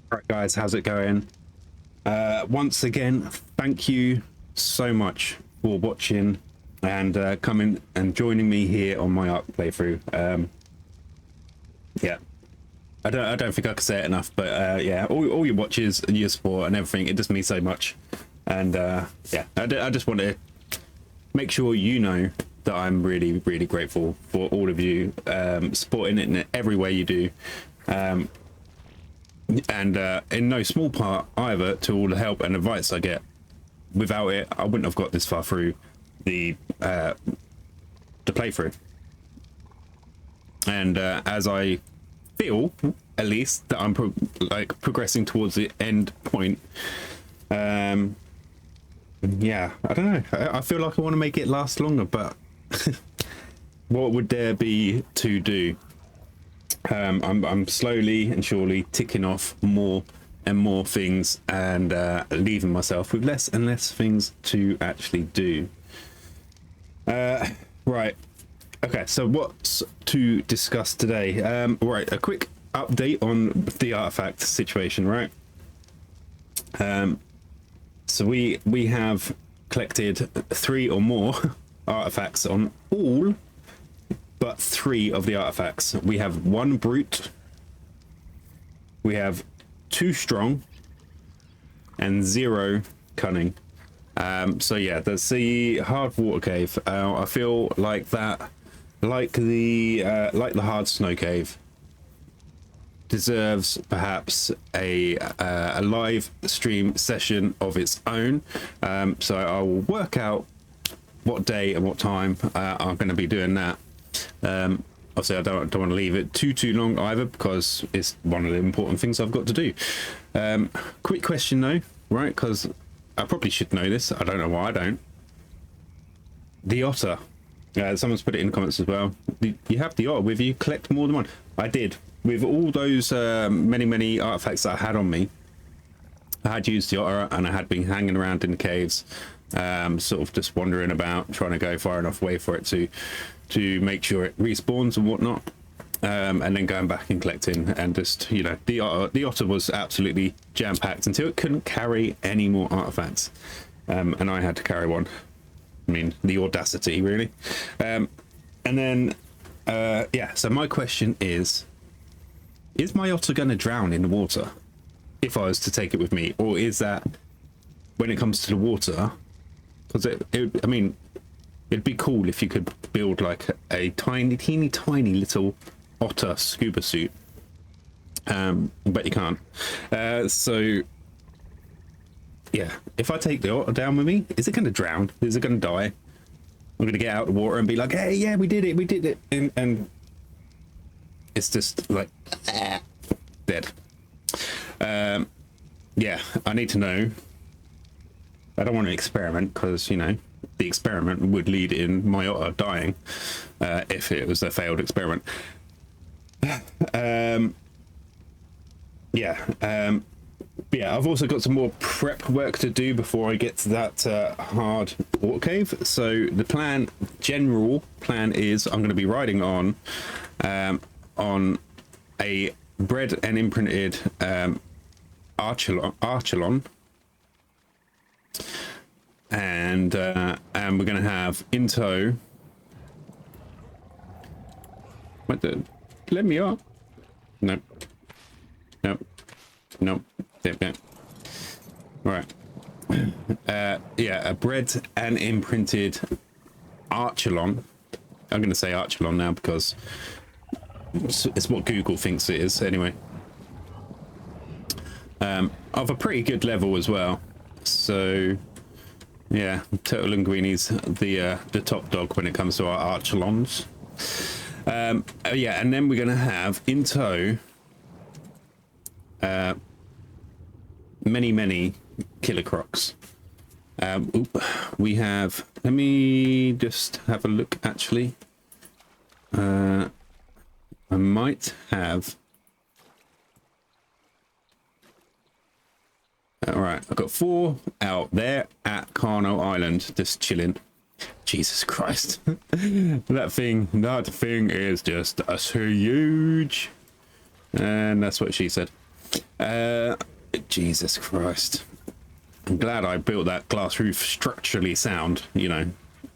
Right, guys, how's it going? Once again, thank you so much for watching and coming and joining me here on my Ark playthrough. Yeah, I don't think I can say it enough, but yeah, all your watches and your support and everything, it does mean so much. And yeah, I just want to make sure you know that I'm really, really grateful for all of you supporting it in every way you do. And in no small part either to all the help and advice I get. Without it, I wouldn't have got this far through the playthrough. And as I feel, at least, that I'm progressing towards the end point, yeah, I don't know. I feel like I want to make it last longer, but what would there be to do? I'm slowly and surely ticking off more and more things and leaving myself with less and less things to actually do. Right. Okay, so what's to discuss today? Right, a quick update on the artifact situation, right? So we have collected 3 or more artifacts on all but 3 of the artifacts. We have 1 brute, we have 2 strong, and 0 cunning. So yeah, that's the hard water cave. I feel like that, like the hard snow cave, deserves perhaps a live stream session of its own. So I will work out what day and what time I'm going to be doing that. Obviously I don't want to leave it too long either, because it's one of the important things I've got to do. Quick question though, right, because I probably should know this, I don't know why I don't. The otter, someone's put it in the comments as well. You have the otter with you, collect more than one. I did, with all those many artifacts that I had on me. I had used the otter and I had been hanging around in the caves, sort of just wandering about, trying to go far enough away for it to make sure it respawns and whatnot, and then going back and collecting, and just, you know, the otter was absolutely jam-packed until it couldn't carry any more artifacts, and I had to carry one. I mean, the audacity, really. And then yeah, so my question is my otter going to drown in the water if I was to take it with me, or is that, when it comes to the water, because I mean, it'd be cool if you could build like a teeny tiny little otter scuba suit, but you can't. So yeah, if I take the otter down with me, is it going to drown? Is it going to die? I'm going to get out of the water and be like, hey, yeah, we did it, and it's just like dead. Yeah, I need to know. I don't want to experiment, because, you know, the experiment would lead in my otter dying if it was a failed experiment. Yeah, yeah, I've also got some more prep work to do before I get to that hard water cave. So the general plan is I'm going to be riding on a bred and imprinted Archelon. And we're going to have in tow. What the? Let me up. No. No. No. No. All right. Yeah, a bred and imprinted Archelon. I'm going to say Archelon now because it's what Google thinks it is. Anyway. Of a pretty good level as well. So yeah, Turtle Linguini's the top dog when it comes to our Archelons. Yeah, and then we're gonna have in tow many killer crocs. We have, let me just have a look actually. I might have, all right, I've got 4 out there at Carno Island, just chilling. Jesus Christ. that thing is just so huge. And that's what she said. Jesus Christ. I'm glad I built that glass roof structurally sound, you know,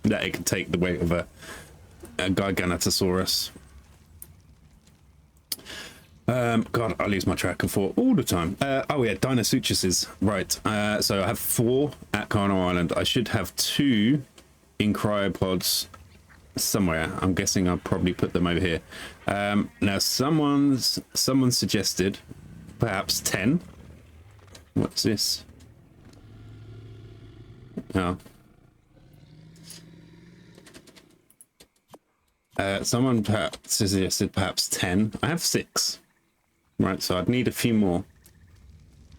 that it can take the weight of a Giganotosaurus. God, I lose my track of thought all the time. Oh yeah, dinosaurs. Right. So I have 4 at Carno Island. I should have 2 in cryopods somewhere. I'm guessing I'll probably put them over here. Now someone suggested perhaps 10. What's this? Oh. Someone perhaps suggested perhaps 10. I have 6. Right, so I'd need a few more.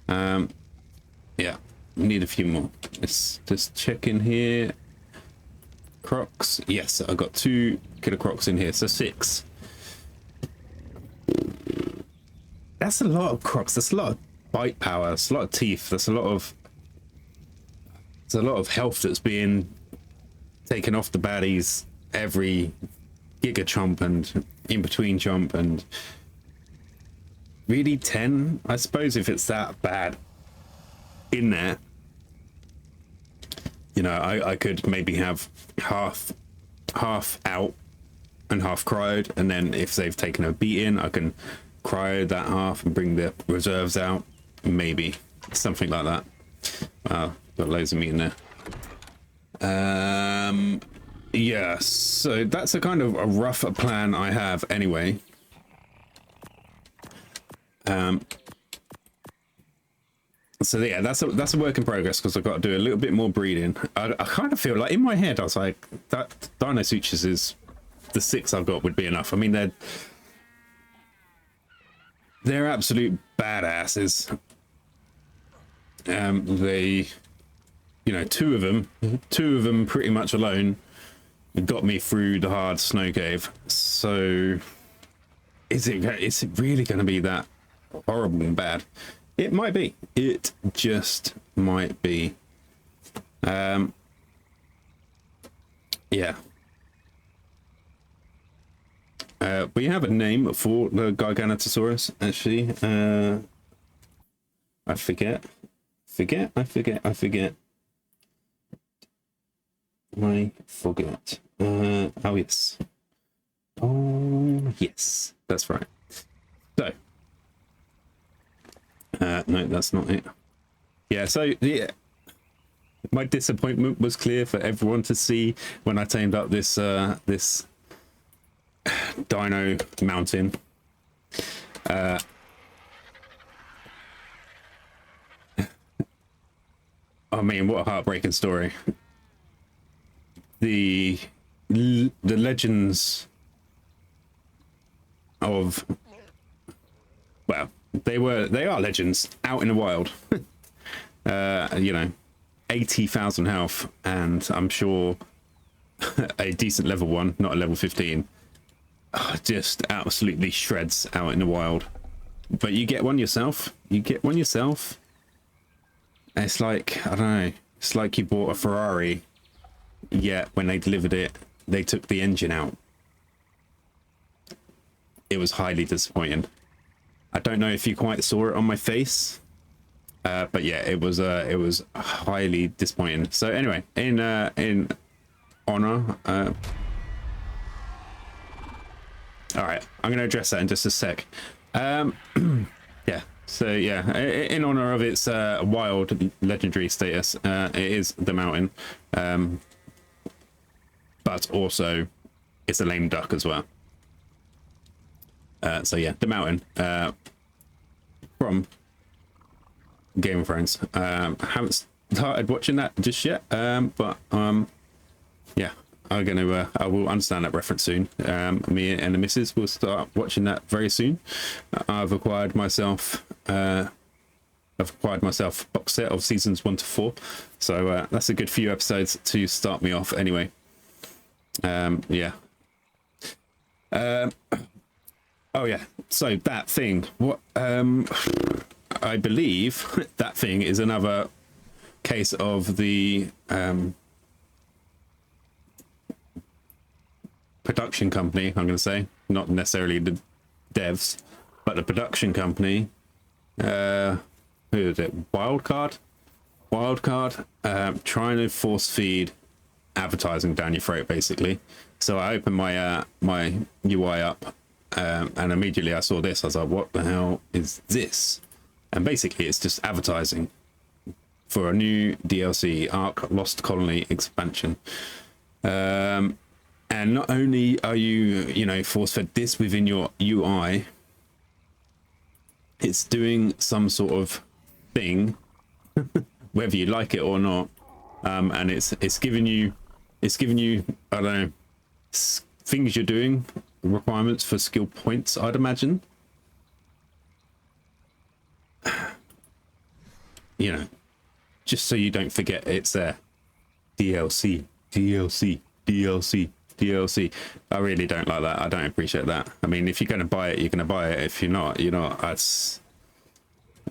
Yeah, need a few more. Let's just check in here. Crocs. Yes, I've got 2 killer crocs in here, so 6. That's a lot of crocs. That's a lot of bite power. That's a lot of teeth. That's a lot of... There's a lot of health that's being taken off the baddies every giga chomp and in between chomp. And really 10, I suppose, if it's that bad in there, you know, I could maybe have half out and half cryoed, and then if they've taken a beating, I can cryo that half and bring the reserves out, maybe something like that. Wow, got loads of meat in there. Yeah, so that's a kind of a rough plan I have anyway. So yeah, that's a work in progress, because I've got to do a little bit more breeding. I kind of feel like in my head I was like, that dinosaurs is the 6 I've got would be enough. I mean, they're absolute badasses. They, you know, two of them pretty much alone got me through the hard snow cave. So is it really going to be that horrible and bad? It might be. It just might be. Yeah. We have a name for the Giganotosaurus, actually. I forget. I forget. Oh, yes. Oh, yes. That's right. So. No, that's not it. Yeah, so, yeah. My disappointment was clear for everyone to see when I tamed up this, this dino mountain. I mean, what a heartbreaking story. The legends of, well, they are legends out in the wild. You know, 80,000 health, and I'm sure a decent level 1, not a level 15. Just absolutely shreds out in the wild. But you get one yourself. It's like, I don't know, it's like you bought a Ferrari, yet when they delivered it, they took the engine out. It was highly disappointing. I don't know if you quite saw it on my face, but yeah, it was highly disappointing. So anyway, in honor, all right, I'm going to address that in just a sec. Yeah, so yeah, in honor of its wild legendary status, it is the mountain, but also it's a lame duck as well. So yeah, the mountain from Game of Thrones. Haven't started watching that just yet, but yeah, I will understand that reference soon. Me and the missus will start watching that very soon. I've acquired myself a box set of seasons 1 to 4, so that's a good few episodes to start me off anyway. Yeah. Oh yeah, so that thing, what I believe that thing is another case of the production company, I'm going to say, not necessarily the devs, but the production company Who is it? Wildcard. Trying to force feed advertising down your throat, basically. So I opened my my UI up, and immediately I saw this. I was like, what the hell is this? And basically it's just advertising for a new DLC, Ark Lost Colony expansion. And not only are you know, force fed this within your UI, it's doing some sort of thing, whether you like it or not. And it's giving you, I don't know, things you're doing, requirements for skill points, I'd imagine. You know, just so you don't forget it's there. DLC. I really don't like that. I don't appreciate that. I mean, if you're going to buy it, you're going to buy it. If you're not, you're not. That's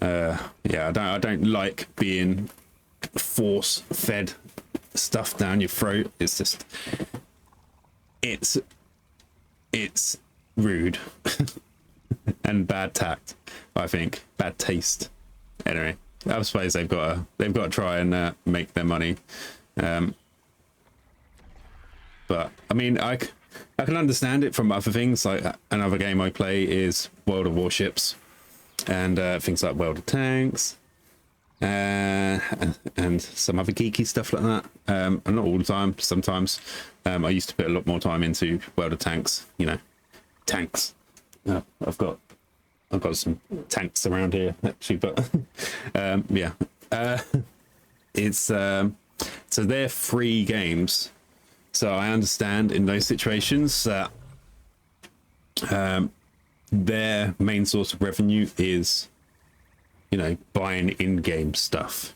yeah, I don't like being force fed stuff down your throat. It's just, it's rude and bad tact, I think. Bad taste. Anyway, I suppose they've got to try and make their money. But I mean, I can understand it from other things. Like another game I play is World of Warships, and things like World of Tanks, and some other geeky stuff like that. And not all the time. Sometimes I used to put a lot more time into World of Tanks. You know, tanks. I've got some tanks around here actually, but yeah, it's so they're free games. So I understand in those situations that their main source of revenue is, you know, buying in-game stuff.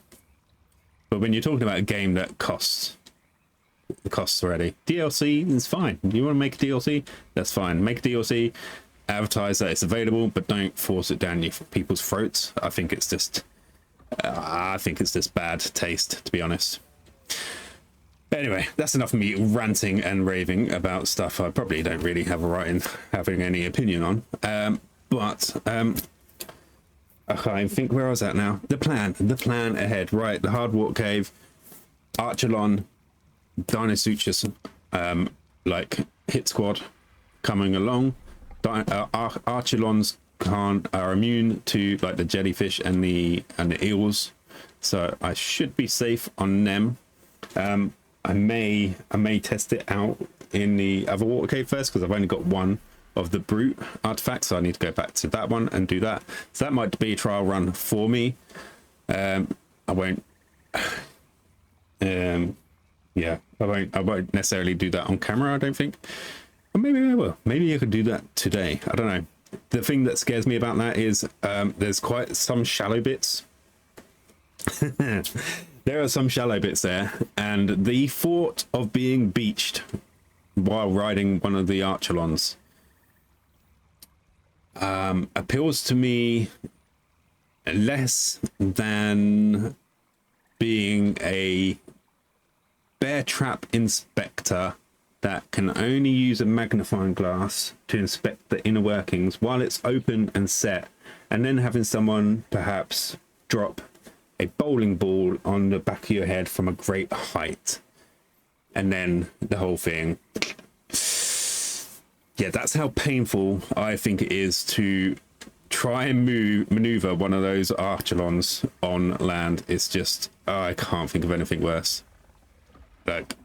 But when you're talking about a game that costs already, DLC is fine. You want to make a DLC? That's fine. Make a DLC, advertise that it's available, but don't force it down your people's throats. I think it's just bad taste, to be honest. Anyway, that's enough of me ranting and raving about stuff I probably don't really have a right in having any opinion on. But I think where I was at now. The plan ahead. Right, the Hard Walk Cave, Archelon, Dinosaurs, like hit squad coming along. Archelons are immune to like the jellyfish and the eels, so I should be safe on them. I may test it out in the other water cave first, because I've only got one of the brute artifacts, so I need to go back to that one and do that. So that might be a trial run for me. I won't yeah, I won't necessarily do that on camera, I don't think. Or maybe I will. Maybe I could do that today. I don't know. The thing that scares me about that is there's quite some shallow bits. There are some shallow bits there, and the thought of being beached while riding one of the Archelons appeals to me less than being a bear trap inspector that can only use a magnifying glass to inspect the inner workings while it's open and set, and then having someone perhaps drop a bowling ball on the back of your head from a great height, and then the whole thing. Yeah, that's how painful I think it is to try and maneuver one of those Archelons on land. It's just, I can't think of anything worse. Like,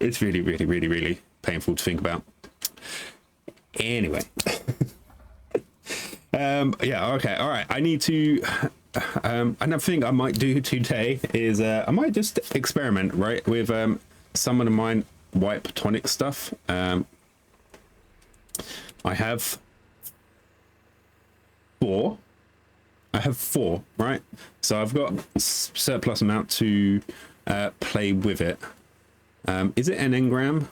it's really, really, really, really painful to think about. Anyway. Yeah, okay, all right. I need to another thing I might do today is I might just experiment, right, with some of mine wipe tonic stuff. I have four, right? So I've got surplus amount to play with it. Is it an engram?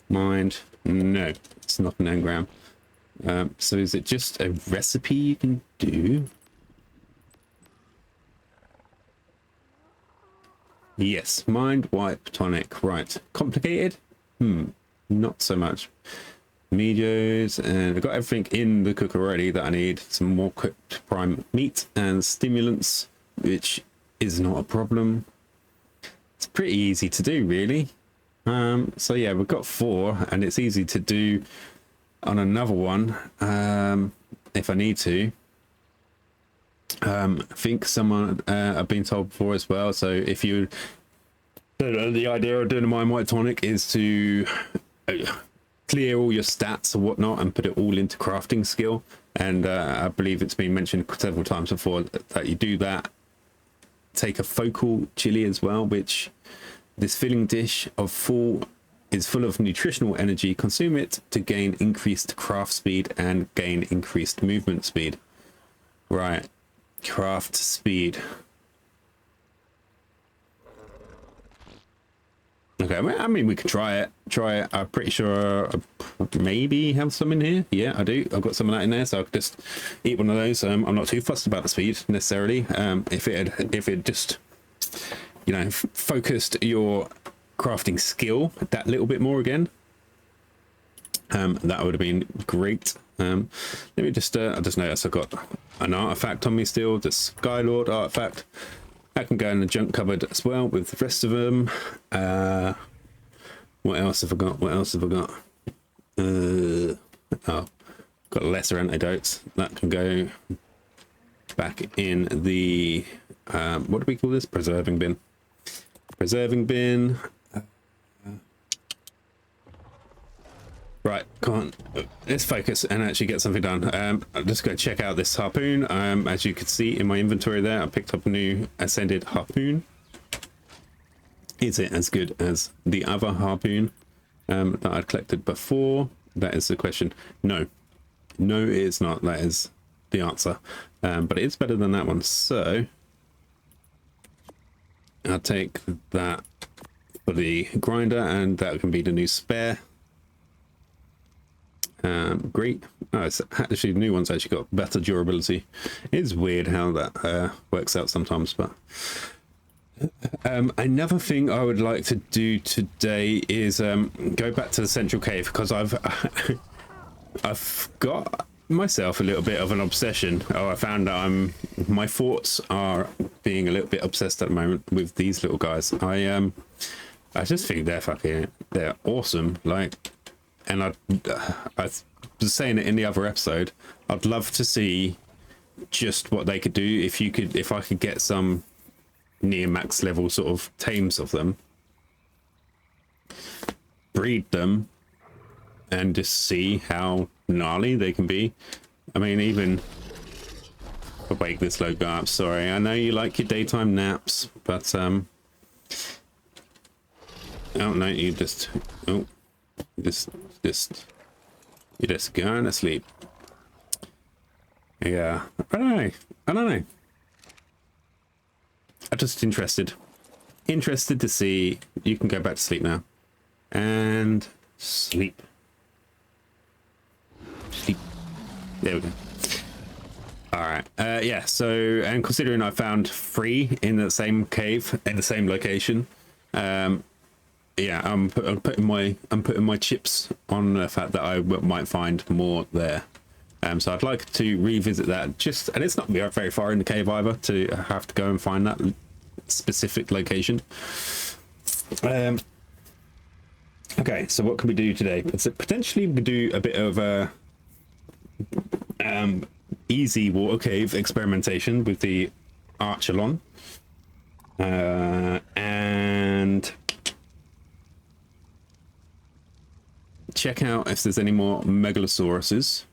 Mind? No, it's not an engram. So is it just a recipe you can do? Yes, mind wipe tonic. Right. Complicated? Not so much. medios, and I've got everything in the cooker already that I need. Some more cooked prime meat and stimulants, which is not a problem. It's pretty easy to do, really. So yeah, we've got 4, and it's easy to do on another one if I need to. I think someone I've been told before as well, so if you the idea of doing a mine white tonic is to clear all your stats or whatnot and put it all into crafting skill, and I believe it's been mentioned several times before that you do that. Take a focal chili as well, which this filling dish is full of nutritional energy. Consume it to gain increased craft speed and gain increased movement speed. Right, craft speed. Okay, I mean, we could try it. I'm pretty sure I maybe have some in here. Yeah, I do. I've got some of that in there, so I could just eat one of those. I'm not too fussed about the speed necessarily. If it just, you know, focused your crafting skill that little bit more again, that would have been great. Let me just I just noticed I've got an artifact on me still, the Skylord artifact. That can go in the junk cupboard as well with the rest of them. What else have I got? Oh, got lesser antidotes. That can go back in the what do we call this? Preserving bin. Right, come on, let's focus and actually get something done. I'm just going to check out this harpoon. As you can see in my inventory there, I picked up a new Ascended harpoon. Is it as good as the other harpoon that I'd collected before? That is the question. No, it's not. That is the answer. But it is better than that one. So I'll take that for the grinder, and that can be the new spare. Great. Oh, it's actually the new one's actually got better durability. It's weird how that works out sometimes, but another thing I would like to do today is go back to the central cave, because I've got myself a little bit of an obsession. I found that my thoughts are being a little bit obsessed at the moment with these little guys. I just think they're awesome. Like, and I was saying it in the other episode, I'd love to see just what they could do if I could get some near max level sort of tames of them, breed them, and just see how gnarly they can be. I mean, even wake this logo up. Sorry, I know you like your daytime naps, but oh no, you're just going to sleep. Yeah, I don't know. I'm just interested to see. You can go back to sleep now, and sleep. There we go. All right. Yeah. So, and considering I found 3 in the same cave in the same location, yeah, I'm putting my chips on the fact that I might find more there. So I'd like to revisit that, and it's not very far in the cave either to have to go and find that specific location. Okay, so what can we do today? Potentially we do a bit of a easy water cave experimentation with the Archelon, and check out if there's any more megalosauruses,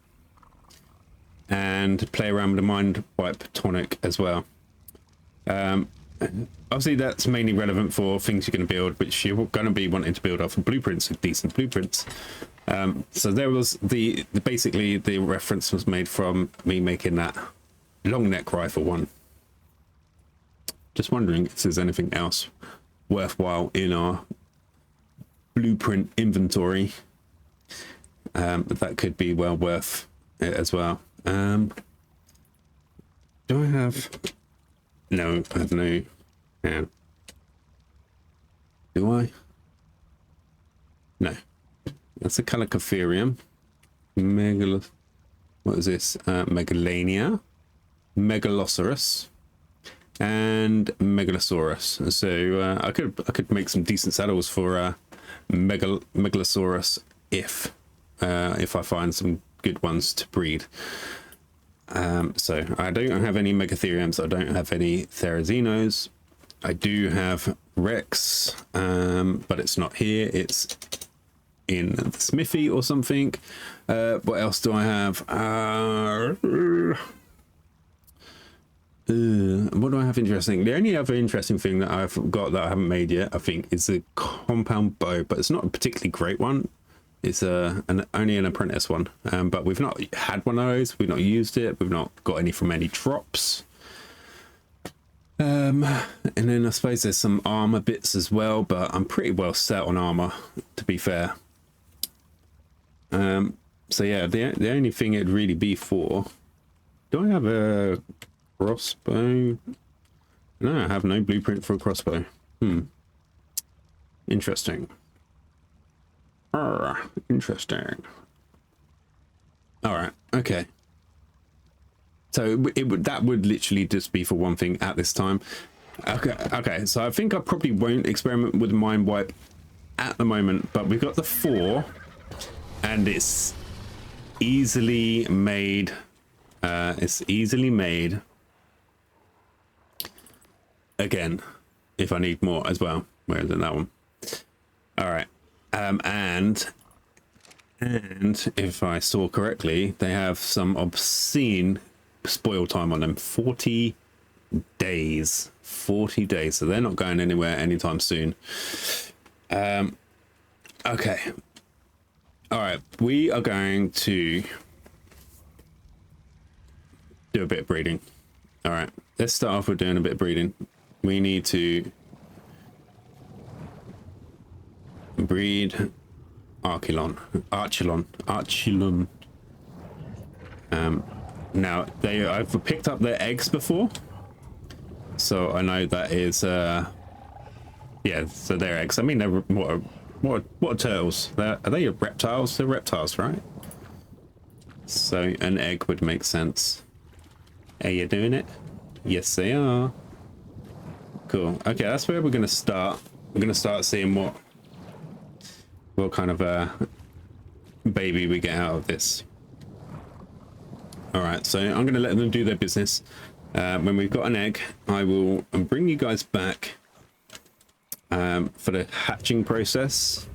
and play around with the mind wipe tonic as well. Obviously that's mainly relevant for things you're going to build, which you're going to be wanting to build off of blueprints, decent blueprints. So there was basically the reference was made from me making that long neck rifle one. Just wondering if there's anything else worthwhile in our blueprint inventory that could be well worth it as well. Do I have? No, I have no. Yeah. Do I? No. That's a Calicotherium. What is this? Megalania, Megalosaurus, and Megalosaurus. So I could make some decent saddles for Megalosaurus if I find some good ones to breed. So I don't have any Megatheriums. I don't have any Therazinos. I do have Rex, but it's not here. It's in the smithy or something. What else do I have? What do I have interesting? The only other interesting thing that I've got that I haven't made yet, I think, is a compound bow, but it's not a particularly great one. It's only an apprentice one, but we've not had one of those. We've not used it. We've not got any from any drops. And then I suppose there's some armor bits as well, but I'm pretty well set on armor, to be fair. So yeah, the only thing it'd really be for... Do I have a crossbow? No, I have no blueprint for a crossbow. Interesting. Interesting. All right. Okay. So that would literally just be for one thing at this time. Okay. So I think I probably won't experiment with mind wipe at the moment, but we've got the 4, and it's easily made. It's easily made. Again, if I need more as well. Where is it, that one? All right. And if I saw correctly, they have some obscene spoil time on them. 40 days. 40 days. So they're not going anywhere anytime soon. Okay. All right. We are going to do a bit of breeding. All right. Let's start off with doing a bit of breeding. We need to breed Archilon. Now I've picked up their eggs before, so I know that is yeah. So they're eggs. I mean, they're what are turtles? Are they reptiles? They're reptiles, right? So an egg would make sense. Are you doing it? Yes, they are. Cool. Okay, that's where we're gonna start. We're gonna start seeing what kind of baby we get out of this. All right, so I'm gonna let them do their business. When we've got an egg, I will bring you guys back for the hatching process.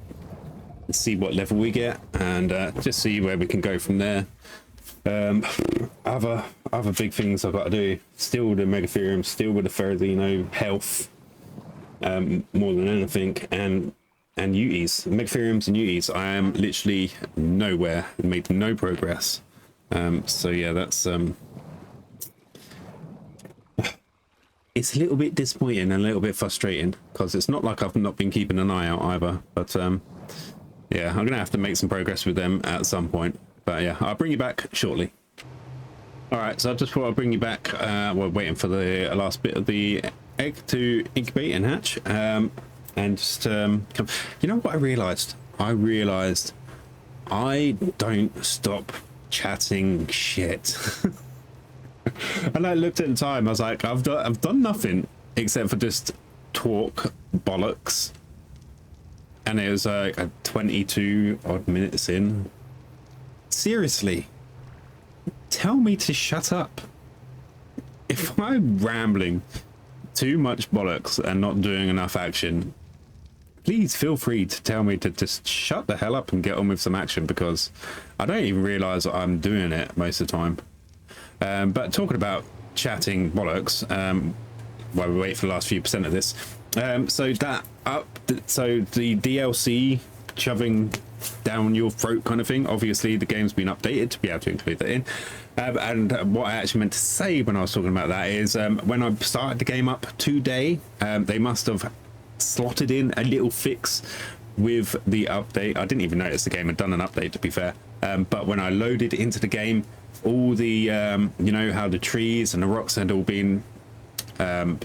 Let's see what level we get, and just see where we can go from there. Other big things I've got to do. Still with the Megatherium, still with the Ferrozino health, more than anything, and Uties, Megatheriums and Uties. I am literally nowhere, made no progress. So yeah, that's it's a little bit disappointing and a little bit frustrating, because it's not like I've not been keeping an eye out either. But yeah, I'm gonna have to make some progress with them at some point. But yeah, I'll bring you back shortly. All right, so I just thought I'd bring you back. We're waiting for the last bit of the egg to incubate and hatch. And just come. You know what I realized? I don't stop chatting shit. And I looked at the time. I was like, I've done nothing except for just talk bollocks. And it was like 22 odd minutes in. Seriously, tell me to shut up. If I'm rambling too much bollocks and not doing enough action, please feel free to tell me to just shut the hell up and get on with some action, because I don't even realize that I'm doing it most of the time. But talking about chatting bollocks, while we wait for the last few percent of this, so the DLC shoving down your throat kind of thing, obviously the game's been updated to be able to include that in. And what I actually meant to say when I was talking about that is, when I started the game up today, they must have slotted in a little fix with the update. I didn't even notice the game had done an update, to be fair. But when I loaded into the game, all the you know how the trees and the rocks had all been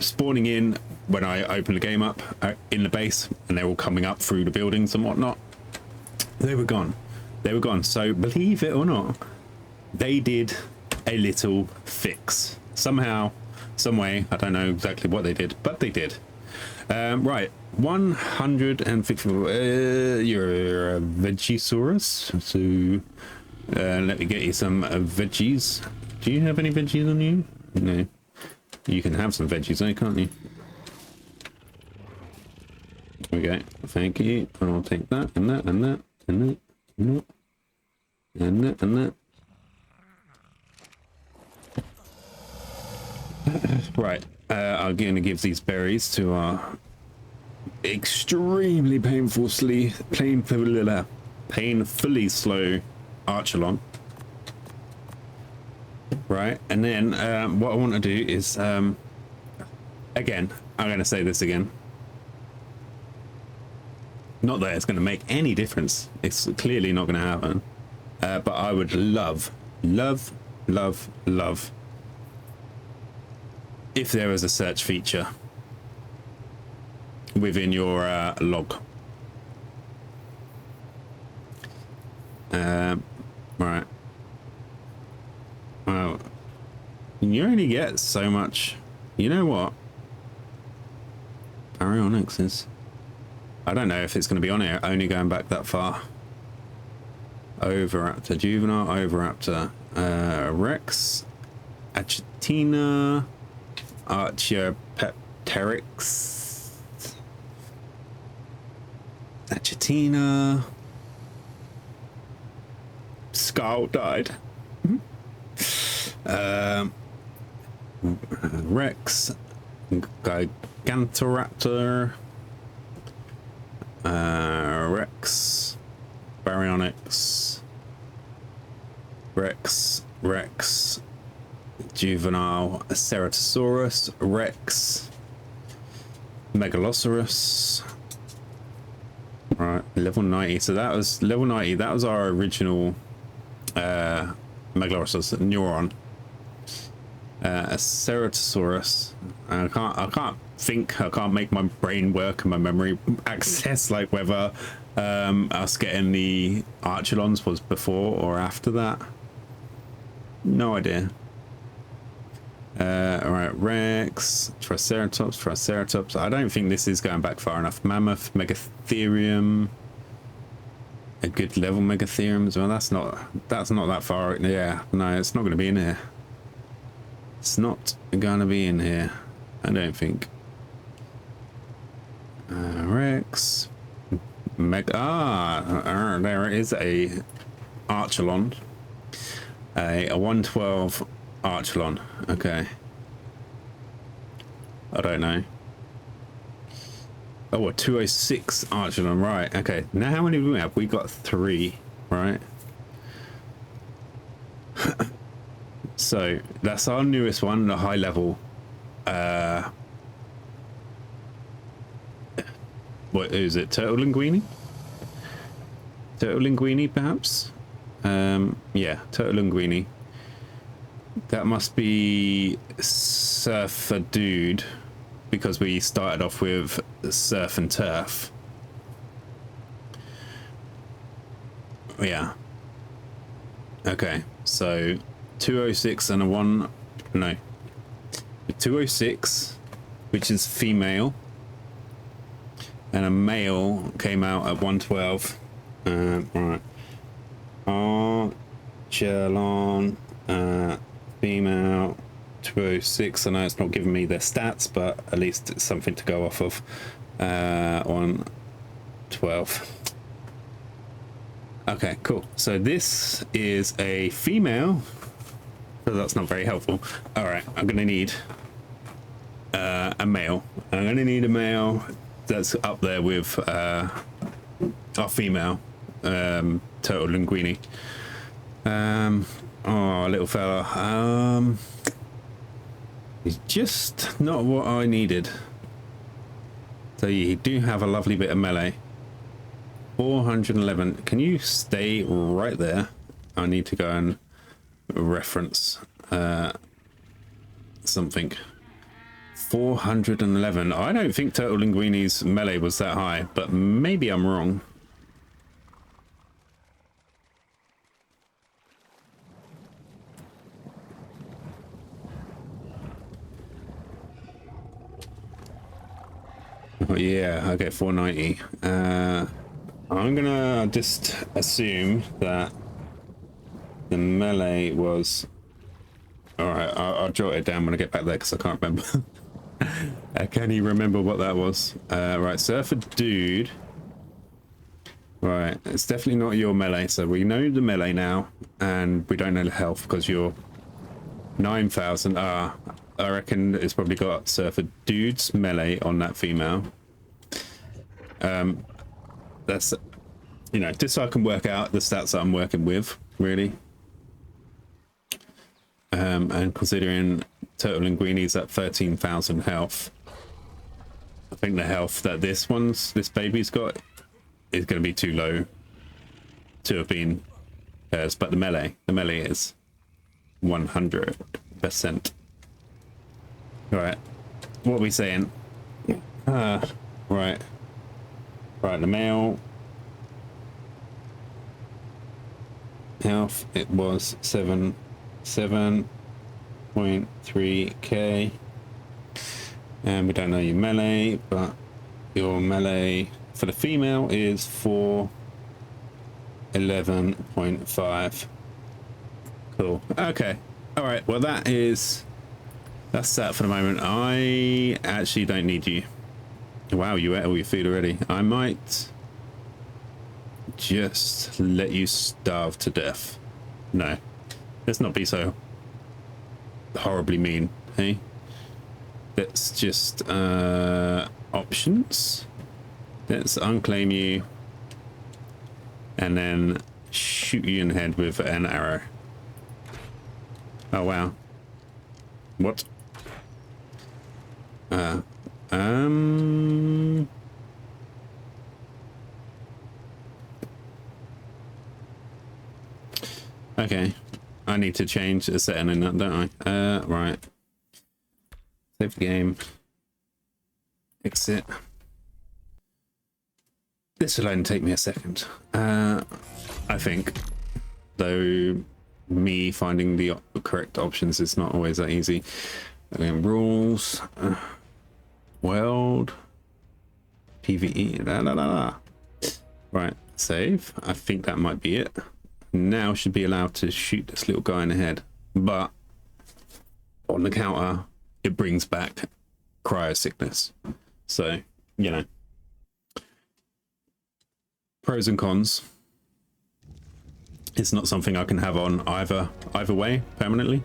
spawning in when I opened the game up in the base, and they're all coming up through the buildings and whatnot. They were gone. they were gone. So believe it or not, they did a little fix somehow, some way. I don't know exactly what they did, but they did. Right, 150. You're a Vegisaurus, so let me get you some veggies. Do you have any veggies on you? No. You can have some veggies, though, can't you? Okay, thank you. I'll take that and that and that and that and that and that and that. Right, I'm going to give these berries to our extremely painfully slow Archelon. Right, and then what I want to do is, again, I'm going to say this again. Not that it's going to make any difference. It's clearly not going to happen. But I would love if there was a search feature within your log. Right. Well, you only get so much. You know what? Baryonyx is. I don't know if it's going to be on here, only going back that far. Oviraptor, juvenile Oviraptor, Rex, Achatina, Archaeopteryx, Achatina. Skull died. Rex, Gigantoraptor, Rex, Baryonyx, Rex, juvenile Ceratosaurus, Rex, Megalosaurus. Right, level 90. So that was level 90. That was our original Megalosaurus neuron. A Ceratosaurus. I can't make my brain work and my memory access like whether us getting the Archelons was before or after that. No idea. Alright, Rex, Triceratops. I don't think this is going back far enough. Mammoth, Megatherium. A good level Megatherium as well. That's not that far. Yeah, no, it's not going to be in here. It's not going to be in here, I don't think. Rex. There is a Archelon. A 112 Archelon. Okay. I don't know. Oh, a 206 Archelon. Right. Okay. Now how many do we have? We got 3, right? So that's our newest one, the high level. What is it? Turtle Linguini? Turtle Linguini, perhaps? Yeah, Turtle Linguini. That must be Surfer Dude, because we started off with Surf and Turf. Yeah. Okay, so 206 and a 206, which is female, and a male came out at 112. Right. Archelon, female, 206. I know it's not giving me their stats, but at least it's something to go off of. 112. Okay, cool. So this is a female. So that's not very helpful. All right, I'm gonna need a male. I'm gonna need a male that's up there with our female Turtle Linguini. Oh, little fella. He's just not what I needed. So you do have a lovely bit of melee. 411. Can you stay right there? I need to go and reference something. 411. I don't think Turtle Linguini's melee was that high, but maybe I'm wrong. Oh yeah, I get 490. I'm gonna just assume that the melee was... Alright, I'll jot it down when I get back there because I can't remember. Can you remember what that was? Right, Surfer Dude. Right, it's definitely not your melee, so we know the melee now, and we don't know the health because you're 9,000. I reckon it's probably got Surfer Dude's melee on that female. That's, you know, just so I can work out the stats that I'm working with, really. And considering Turtle Linguini's at 13,000 health, I think the health that this baby's got is going to be too low to have been hers. But the melee is 100%. Right, what are we saying? Right, the male health, it was 7.3k, and we don't know your melee, but your melee for the female is 411.5. Cool. Okay, all right, well that's that for the moment. I actually don't need you. Wow, you ate all your food already. I might just let you starve to death. No, let's not be so horribly mean, hey? Let's just options. Let's unclaim you and then shoot you in the head with an arrow. Oh wow. What? Okay, I need to change a setting in that, don't I? Right. Save the game. Exit. This will only take me a second. I think, though me finding the correct options is not always that easy. Rules. World. PvE. Right, save. I think that might be it. Now should be allowed to shoot this little guy in the head, but on the counter it brings back cryo sickness. So, you know, pros and cons. It's not something I can have on either way permanently.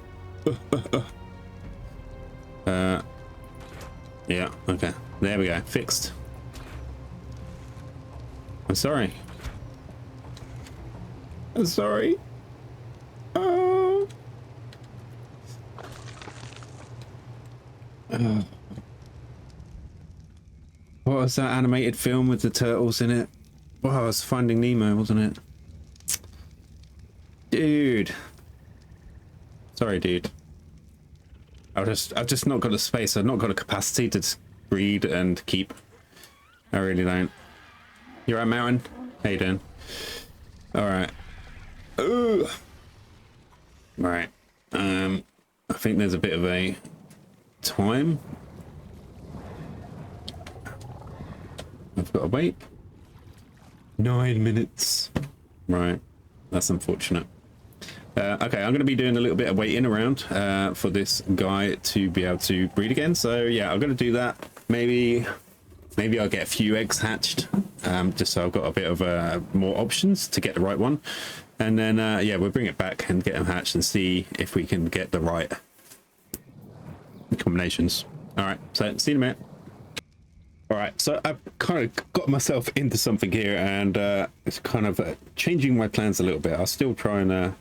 Yeah, okay, there we go, fixed. I'm sorry. I'm sorry. Oh. What was that animated film with the turtles in it? Wow, it was Finding Nemo, wasn't it? Dude. Sorry, dude. I've just not got the space. I've not got a capacity to breed and keep. I really don't. You're right, Mountain? How you doing? All right. Ooh. Right. I think there's a bit of a time. I've got to wait. 9 minutes. Right. That's unfortunate. Okay, I'm going to be doing a little bit of waiting around for this guy to be able to breed again. So yeah, I'm going to do that. Maybe I'll get a few eggs hatched, just so I've got a bit of more options to get the right one. And then yeah, we'll bring it back and get them hatched and see if we can get the right combinations. All right, so see you in a minute. All right, so I've kind of got myself into something here, and it's kind of changing my plans a little bit. I'll still try and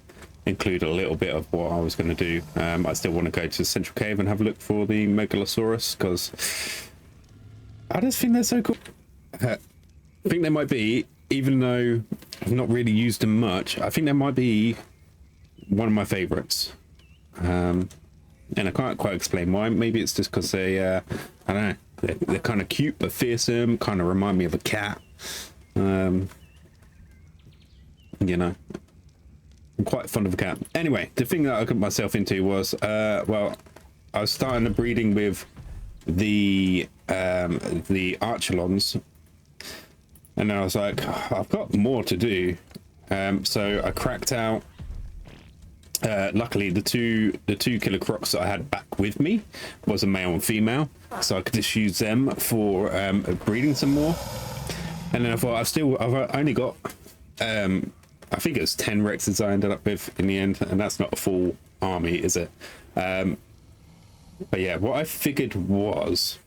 include a little bit of what I was going to do. I still want to go to Central Cave and have a look for the Megalosaurus, because I just think they're so cool. I think they might be, even though I've not really used them much, I think they might be one of my favorites. And I can't quite explain why. Maybe it's just because they, I don't know, they're kind of cute but fearsome, kind of remind me of a cat. You know, I'm quite fond of a cat. Anyway, the thing that I got myself into was, well, I was starting a breeding with the the Archelons, and then I was like, "Oh, I've got more to do." So I cracked out. Luckily, the two killer crocs that I had back with me was a male and female, so I could just use them for breeding some more. And then I thought I've only got I think it was 10 Rexes I ended up with in the end, and that's not a full army, is it? But yeah, what I figured was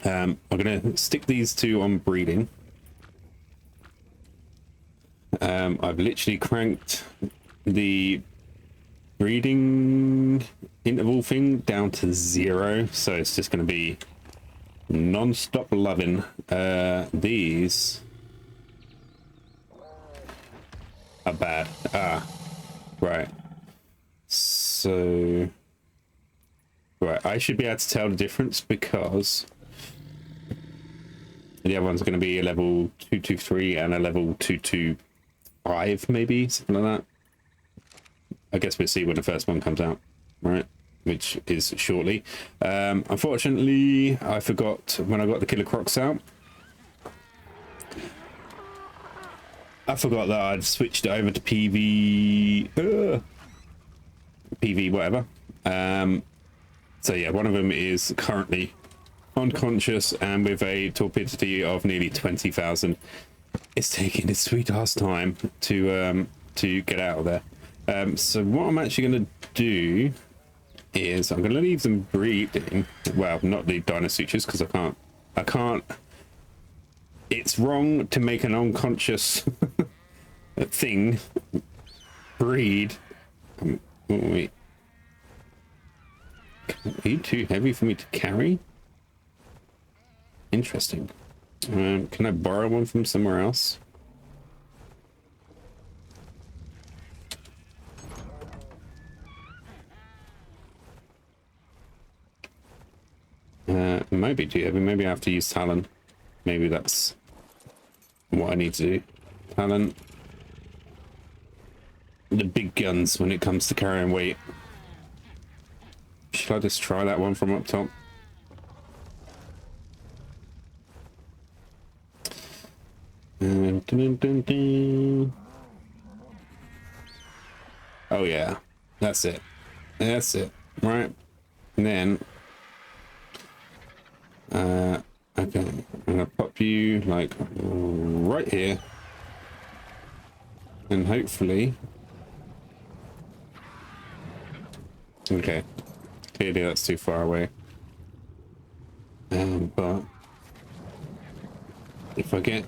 I'm gonna stick these two on breeding. I've literally cranked the breeding interval thing down to 0, so it's just going to be non-stop loving. These are bad. Right. So right, I should be able to tell the difference because the other one's going to be a level 223 and a level 225, maybe something like that. I guess we'll see when the first one comes out, right? Which is shortly. Unfortunately, I forgot when I got the killer crocs out. I forgot that I'd switched it over to PV, PV whatever. So yeah, one of them is currently unconscious and with a torpidity of nearly 20,000. It's taking its sweet ass time to get out of there. So what I'm actually going to do is I'm going to leave them breeding. Well, not leave dino sutures because I can't. It's wrong to make an unconscious thing breed. Wait. Are you too heavy for me to carry? Interesting. Can I borrow one from somewhere else? Might be too heavy. Maybe I have to use Talon. Maybe that's what I need to do. Talon. The big guns when it comes to carrying weight. Should I just try that one from up top? Dun, dun, dun, dun. Oh yeah, that's it. That's it. Right. And then okay, I'm gonna pop you like right here, and hopefully, okay, clearly that's too far away. But if I get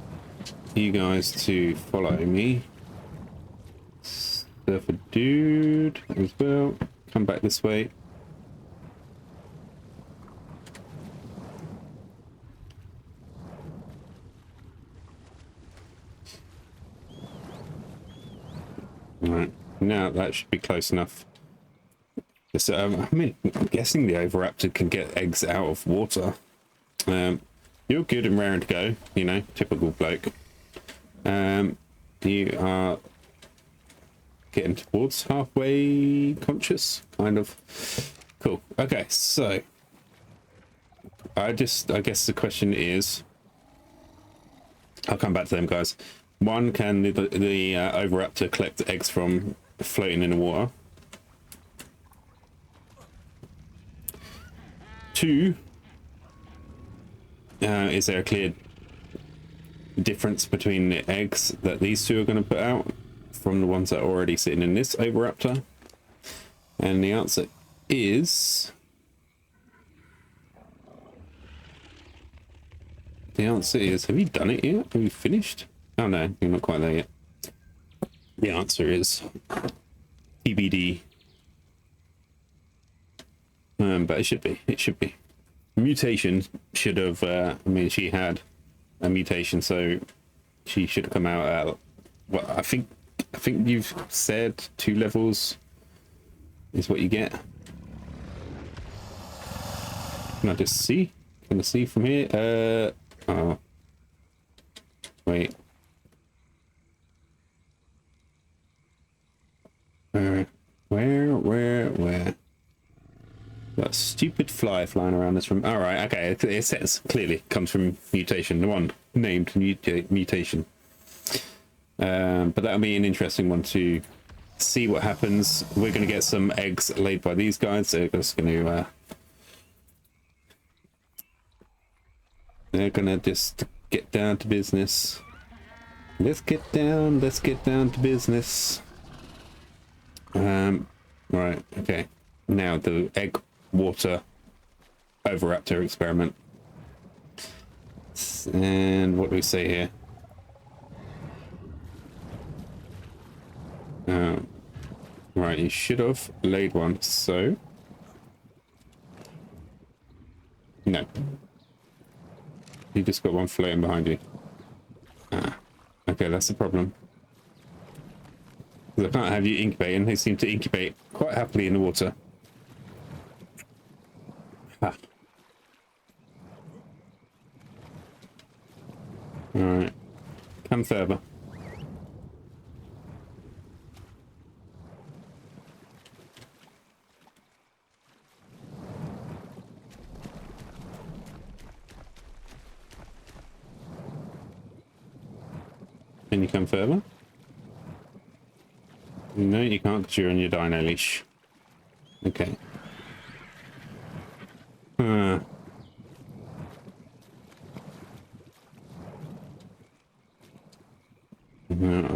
you guys to follow me, surfer dude as well, come back this way. Right, now that should be close enough. So, I mean, I'm guessing the Oviraptor can get eggs out of water. You're good and raring to go, you know, typical bloke. You are getting towards halfway conscious, kind of. Cool. Okay, so I guess the question is, I'll come back to them, guys. One, can the Oviraptor collect eggs from floating in the water? Two, is there a clear difference between the eggs that these two are going to put out from the ones that are already sitting in this Oviraptor? And the answer is... have you done it yet? Have you finished? Oh no, you're not quite there yet. The answer is TBD. But it should be. Mutation should have, I mean, she had a mutation, so she should have come out at, well, I think you've said 2 levels is what you get. Can I just see? Can I see from here? Oh. Wait. Where? That stupid fly flying around this room. All right, okay. It says clearly comes from mutation. The one named mutation. But that'll be an interesting one to see what happens. We're going to get some eggs laid by these guys. They're just going to. They're going to just get down to business. Let's get down to business. Right, okay. Now the egg water overraptor experiment. And what do we say here? Right, you should have laid one, so... No. You just got one floating behind you. Okay, that's the problem. I can't have you incubating. They seem to incubate quite happily in the water. Ha. Alright. Come further. Can you come further? No, you can't because you're on your dino leash. Okay. I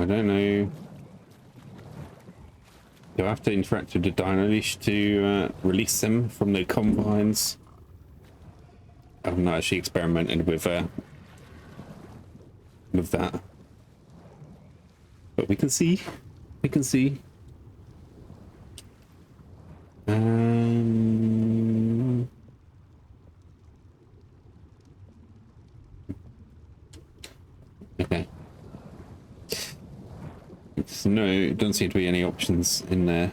don't know. Do I have to interact with the dino leash to release them from the confines? I've not actually experimented with that. But we can see. We can see. Okay. No, it doesn't seem to be any options in there.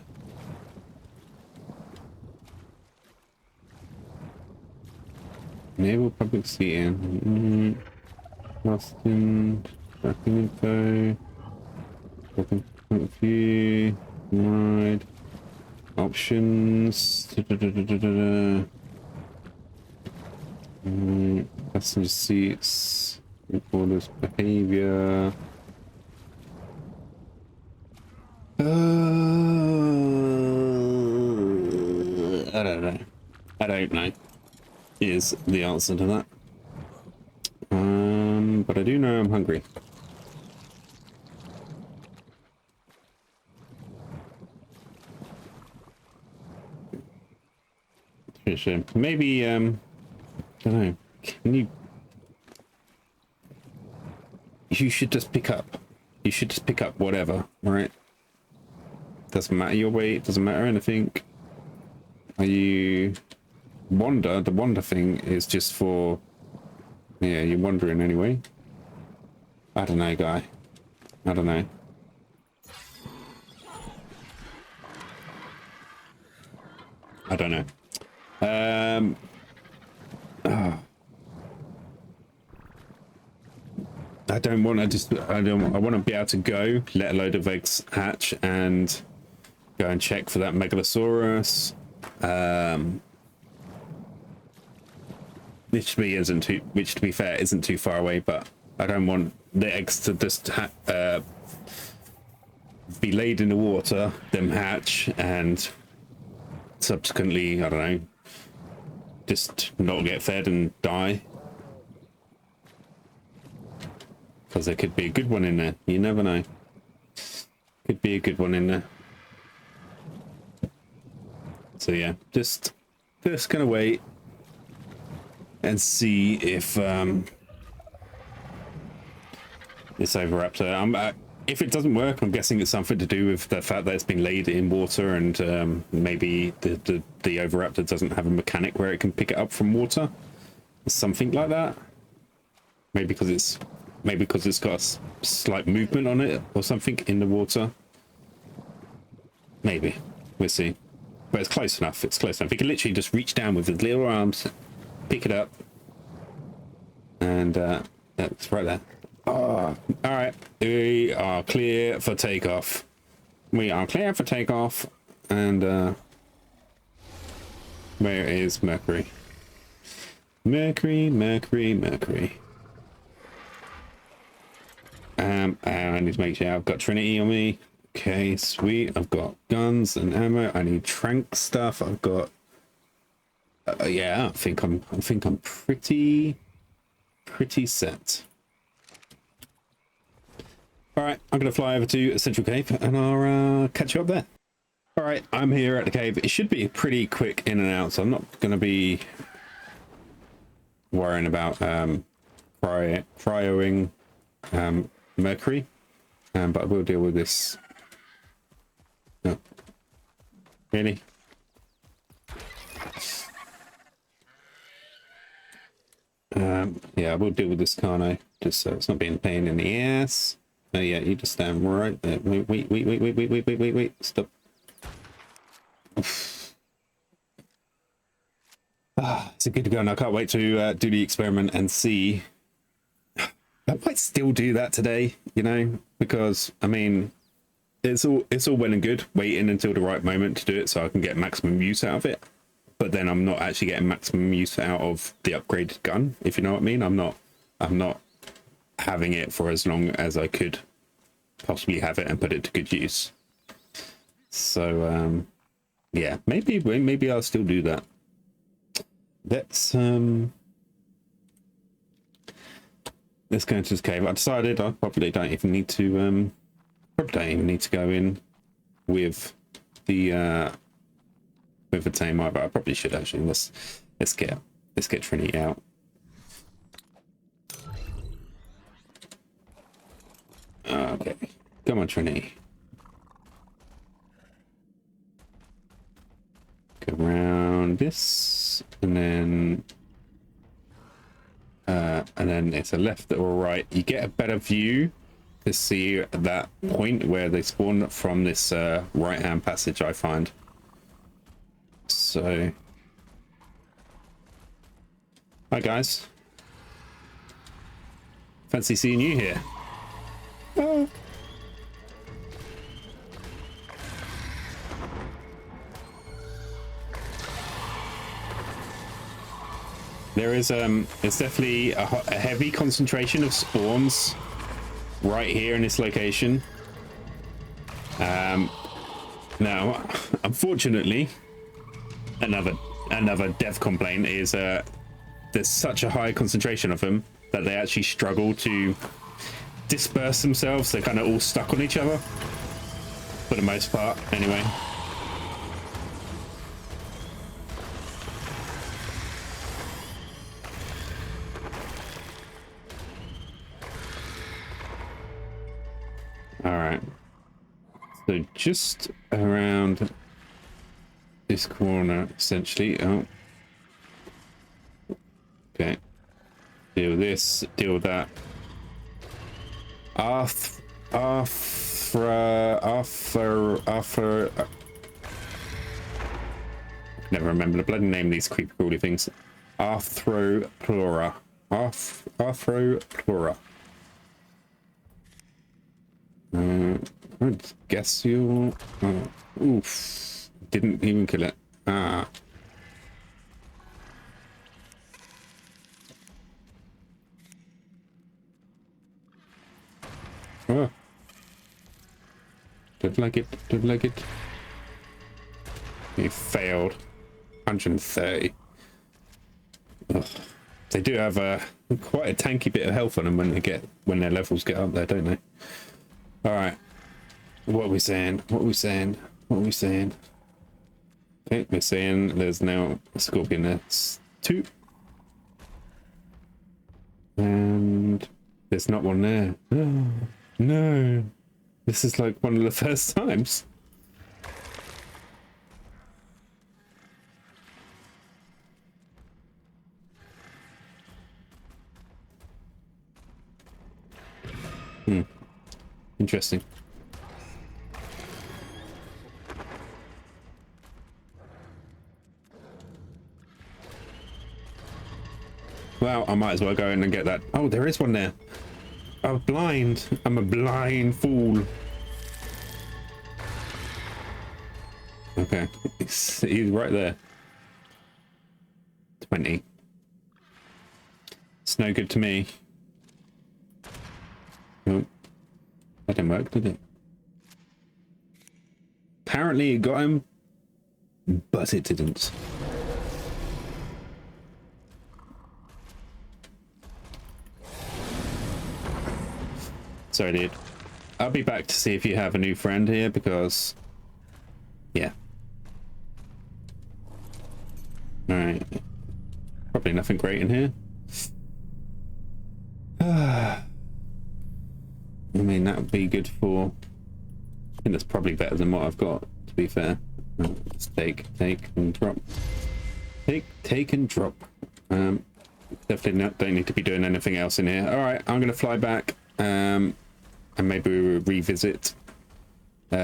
Enable public seating. Austin. Tracking info. View. Wide. Options. Passenger seats. Reporters behavior. I don't know. I don't know. Is the answer to that. But I do know I'm hungry. Maybe I don't know. Can you? You should just pick up. You should just pick up whatever, right? Doesn't matter your weight. Doesn't matter anything. Are you wander? The wander thing is just for. Yeah, you're wandering anyway. I don't know, guy. I don't know. I don't know. I don't want to just. I want to be able to go, let a load of eggs hatch, and go and check for that megalosaurus. Which to be fair, isn't too far away. But I don't want the eggs to just be laid in the water, them hatch, and subsequently, I don't know, just not get fed and die. Because there could be a good one in there. You never know. Could be a good one in there. So yeah, just gonna wait and see if this overraptor. If it doesn't work, I'm guessing it's something to do with the fact that it's been laid in water, and maybe the overraptor doesn't have a mechanic where it can pick it up from water, something like that. Maybe because it's got a slight movement on it or something in the water. Maybe. We'll see. But it's close enough. It's close enough. It can literally just reach down with his little arms, pick it up, and that's right there. Oh, all right. We are clear for takeoff. We are clear for takeoff, and Where is Mercury? Mercury, Mercury, Mercury. I need to make sure I've got Trinity on me. Okay, sweet. I've got guns and ammo. I need trank stuff. I've got. Yeah, I think I'm pretty set. All right, I'm gonna fly over to Central Cave and I'll catch you up there. All right, I'm here at the cave. It should be pretty quick in and out, so I'm not gonna be worrying about cryoing Mercury, but I will deal with this. Oh. Really? Yeah, I will deal with this, can't I? Just so it's not being a pain in the ass. Oh yeah, you just stand right there. Wait. Stop. It's a good to go, and I can't wait to do the experiment and see. I might still do that today, you know, because I mean, it's all well and good waiting until the right moment to do it, so I can get maximum use out of it. But then I'm not actually getting maximum use out of the upgraded gun, if you know what I mean. I'm not having it for as long as I could possibly have it and put it to good use. So yeah, maybe I'll still do that. Let's go into this cave. I decided I probably don't even need to go in with the tame either. I probably should actually. Let's get Trinity out. Okay, come on, Trinity. Go around this, and then it's a left or a right. You get a better view to see that point where they spawn from this right-hand passage, I find. So, hi guys. Fancy seeing you here. Oh. There is it's definitely a heavy concentration of spawns right here in this location. Now, unfortunately, another death complaint is there's such a high concentration of them that they actually struggle to disperse themselves. They're kind of all stuck on each other for the most part, anyway. All right, so just around this corner, essentially. Oh, okay. Deal with this. Deal with that. Arthur. I never remember the bloody name of these creepy crawly things. Arthroplura. Arthroplura. I guess you. Oof! Didn't even kill it. Ah. Oh. Don't like it. Don't like it. He failed. 130. Ugh. They do have quite a tanky bit of health on them when their levels get up there, don't they? All right. What are we saying? What are we saying? What are we saying? Okay, we're saying there's now a scorpion there. 2. And there's not one there. Oh, no. This is like one of the first times. Interesting. Well, I might as well go in and get that. Oh, there is one there. I'm blind. I'm a blind fool. Okay, he's right there. 20. It's no good to me. Oh, that didn't work, did it? Apparently it got him, but it didn't. Sorry, dude. I'll be back to see if you have a new friend here, because... yeah. Alright. Probably nothing great in here. I mean, that would be good for... I think that's probably better than what I've got, to be fair. Let's take and drop. Take and drop. Definitely don't need to be doing anything else in here. Alright, I'm going to fly back. And maybe we'll revisit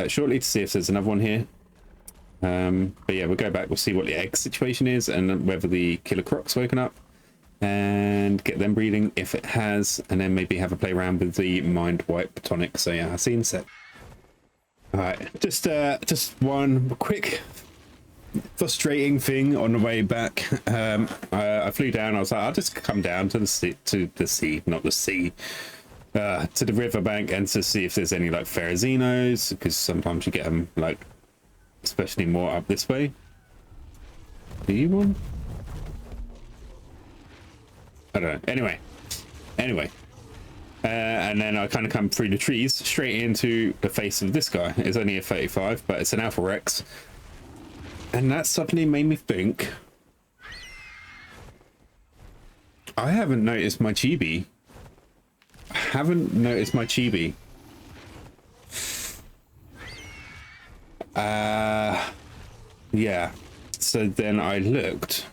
shortly to see if there's another one here. But yeah, we'll go back, we'll see what the egg situation is and whether the killer croc's woken up, and get them breeding if it has, and then maybe have a play around with the mind wipe tonic. So yeah, I'll see you in a sec. Alright, just one quick frustrating thing on the way back. I flew down, I was like, I'll just come down to the sea, not the sea, to the riverbank, and to see if there's any like Ferrozinos, because sometimes you get them like especially more up this way. Do you want? I don't know. Anyway, and then I kind of come through the trees straight into the face of this guy. It's only a 35, but it's an Alpha Rex, and that suddenly made me think, I haven't noticed my chibi. Yeah, so then I looked,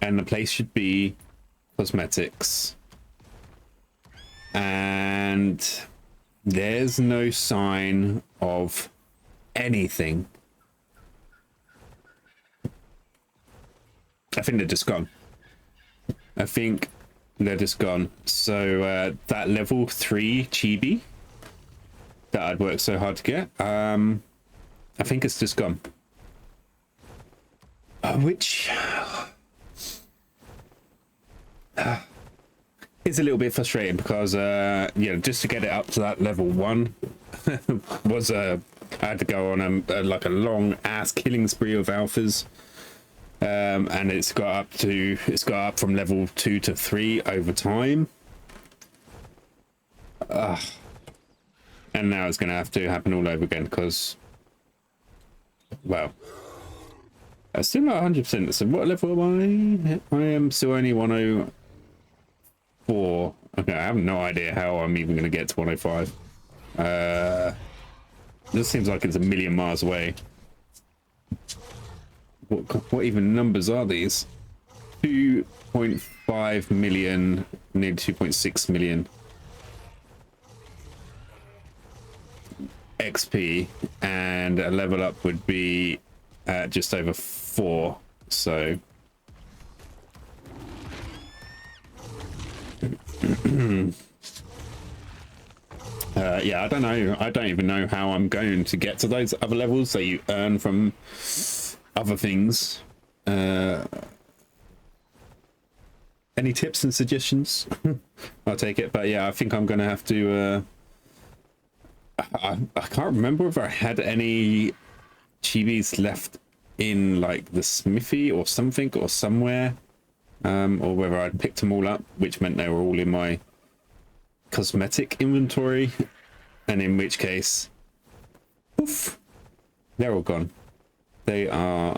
and the place should be cosmetics, and there's no sign of anything. I think they're just gone. So that level 3 chibi that I'd worked so hard to get, I think it's just gone. Which is a little bit frustrating, because yeah, just to get it up to that level 1 was I had to go on like a long ass killing spree of alphas, and it's got up from level 2 to 3 over time, and now it's gonna have to happen all over again, because, well, I'm still not 100%. So what level am I? I am still only 104. Okay, I have no idea how I'm even going to get to 105. This seems like it's a million miles away. What even numbers are these? 2.5 million, nearly 2.6 million XP, and a level up would be just over 4. So yeah, I don't know. I don't even know how I'm going to get to those other levels that you earn from other things. Any tips and suggestions? I'll take it. But yeah, I think I'm gonna have to I can't remember if I had any chibis left in like the smithy or something, or somewhere, or whether I'd picked them all up, which meant they were all in my cosmetic inventory, and in which case, poof, they're all gone. They are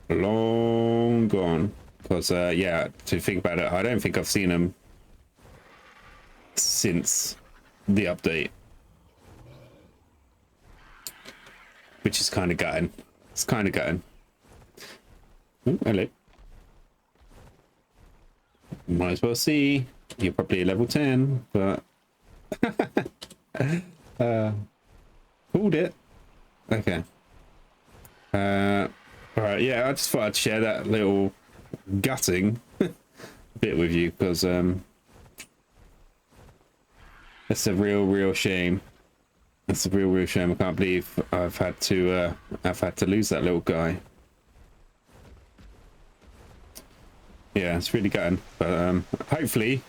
long gone, because yeah, to think about it, I don't think I've seen them since the update, which is kind of gutting. It's kind of gutting. Oh, hello. Might as well see. You're probably a level 10, but pulled it. Okay. All right. Yeah, I just thought I'd share that little gutting bit with you, because it's a real shame. It's a real shame. I can't believe I've had to lose that little guy. Yeah, it's really gutting, but hopefully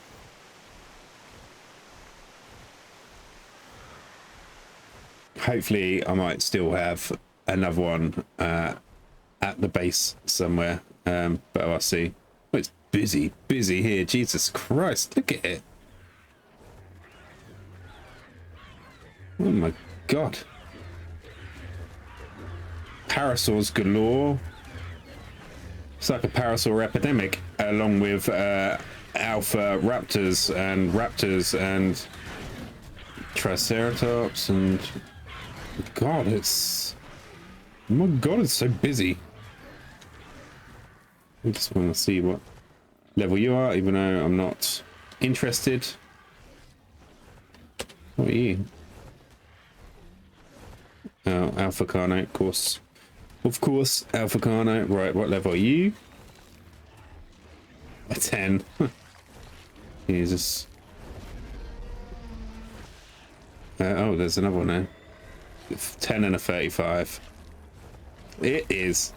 I might still have another one at the base somewhere, but I'll see. Oh, it's busy here. Jesus Christ, look at it. Oh my god. Parasaurs galore. It's like a parasaur epidemic, along with alpha raptors and triceratops, and god, it's, oh my god, it's so busy. I just want to see what level you are, even though I'm not interested. What are you? Oh, Alpha Carno, of course. Of course, Alpha Carno. Right, what level are you? A 10. Jesus. Oh, there's another one now. 10 and a 35. It is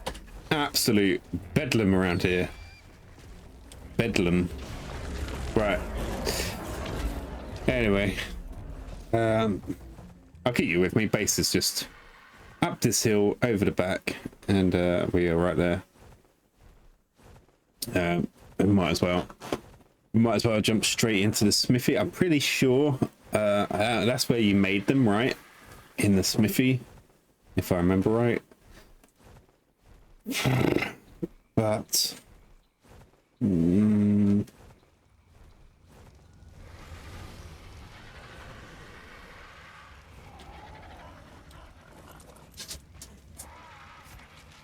absolute bedlam around here. Bedlam. Right. Anyway. I'll keep you with me. Base is just up this hill, over the back, and we are right there. We might as well jump straight into the smithy. I'm pretty sure that's where you made them, right? In the smithy, if I remember right. But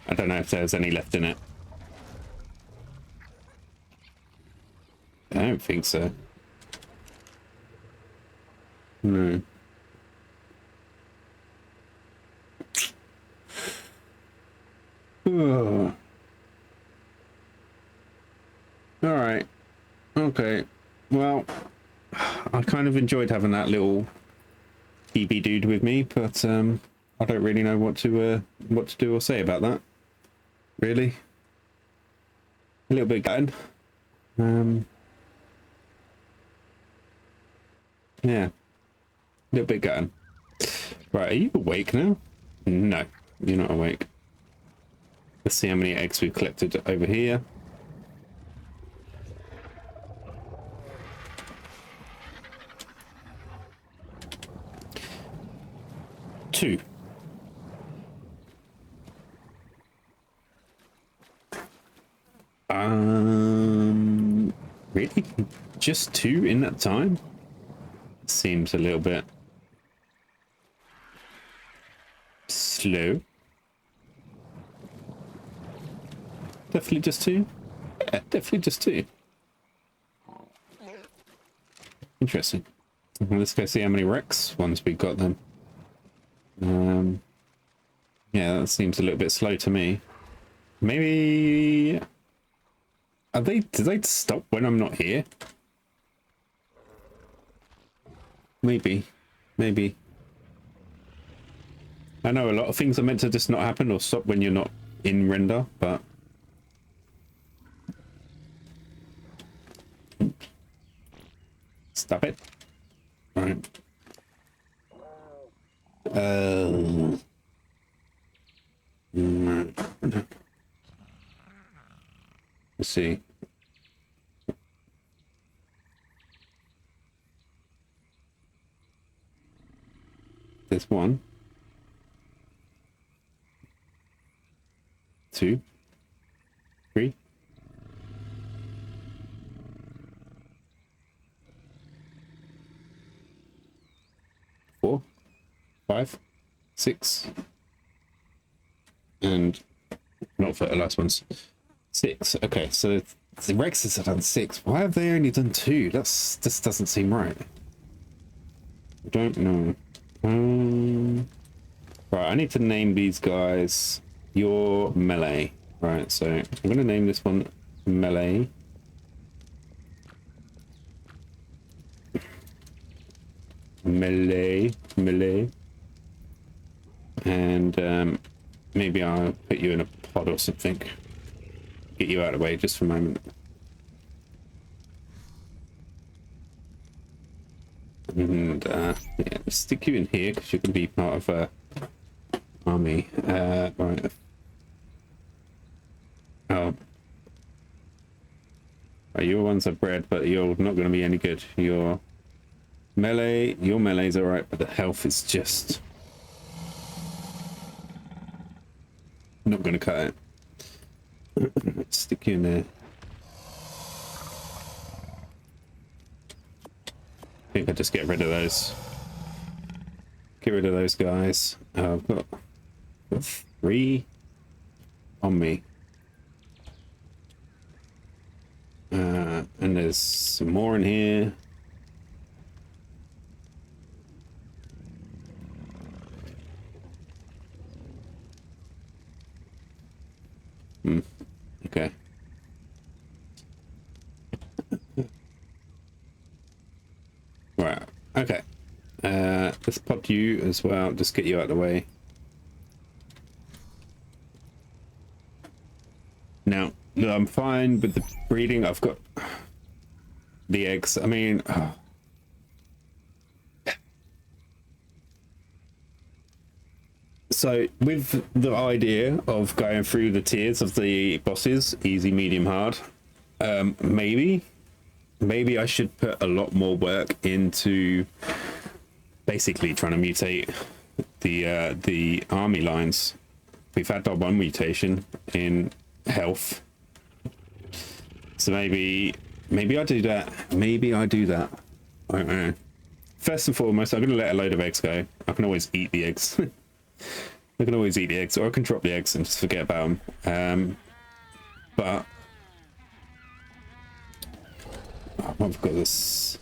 I don't know if there's any left in it. I don't think so. No. Oh. All right. Okay. Well, I kind of enjoyed having that little BB dude with me, but I don't really know what to do or say about that. Really, a little bit gutted. Yeah, a little bit gutted. Right, are you awake now? No, you're not awake. Let's see how many eggs we've collected over here. Two. Really? Just two in that time? Seems a little bit slow. Definitely just two? Yeah, definitely just two. Interesting. Well, let's go see how many Rex ones we've got then. Yeah, that seems a little bit slow to me. Maybe... did they stop when I'm not here? Maybe. I know a lot of things are meant to just not happen or stop when you're not in render, but... Stop it. Right. Let's see. There's one. Two. Three. Four. Five. Six. And not for the last ones. Six. Okay, so the Rexes have done six. Why have they only done two? This doesn't seem right. I don't know. Right, I need to name these guys your melee. Right, so I'm going to name this one melee. Melee. And maybe I'll put you in a pod or something. Get you out of the way just for a moment. And yeah, let's stick you in here because you're going to be part of a army. Right. Oh, your ones are bred, but you're not going to be any good. Your melee's alright, but the health is just not going to cut it. Let's stick you in there. I think I just get rid of those. Get rid of those guys. I've got 3 on me. And there's some more in here. Okay. Right. Okay. Let's pop you as well. Just get you out of the way. Now, I'm fine with the breeding. I've got the eggs. I mean, so with the idea of going through the tiers of the bosses, easy, medium, hard, maybe I should put a lot more work into basically trying to mutate the army lines. We've had that one mutation in health, so maybe I do that. Maybe I do that. I don't know. First and foremost, I'm going to let a load of eggs go. I can always eat the eggs. I can always eat the eggs, or I can drop the eggs and just forget about them. But I've got this.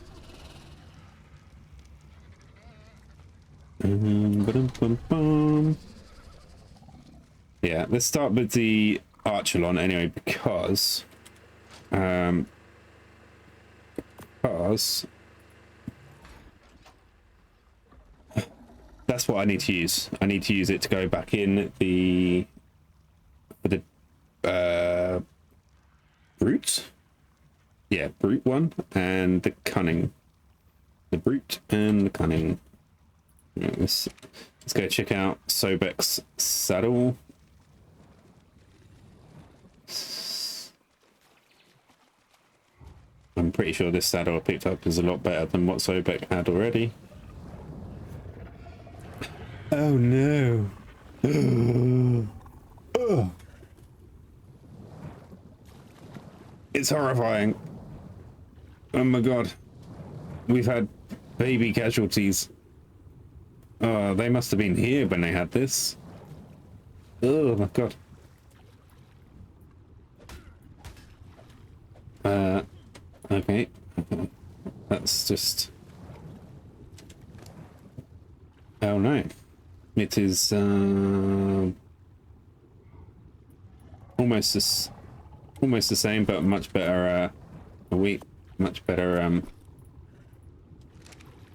Yeah, let's start with the Archelon anyway, because that's what I need to use. I need to use it to go back in the brute. Yeah, brute one and the cunning. The brute and the cunning. Yeah, let's go check out Sobek's saddle. I'm pretty sure this saddle I picked up is a lot better than what Sobek had already. Oh no. It's horrifying. Oh my god. We've had baby casualties. Oh, they must have been here when they had this. Oh my god. Okay. That's just... Oh no. It is almost the same, but much better much better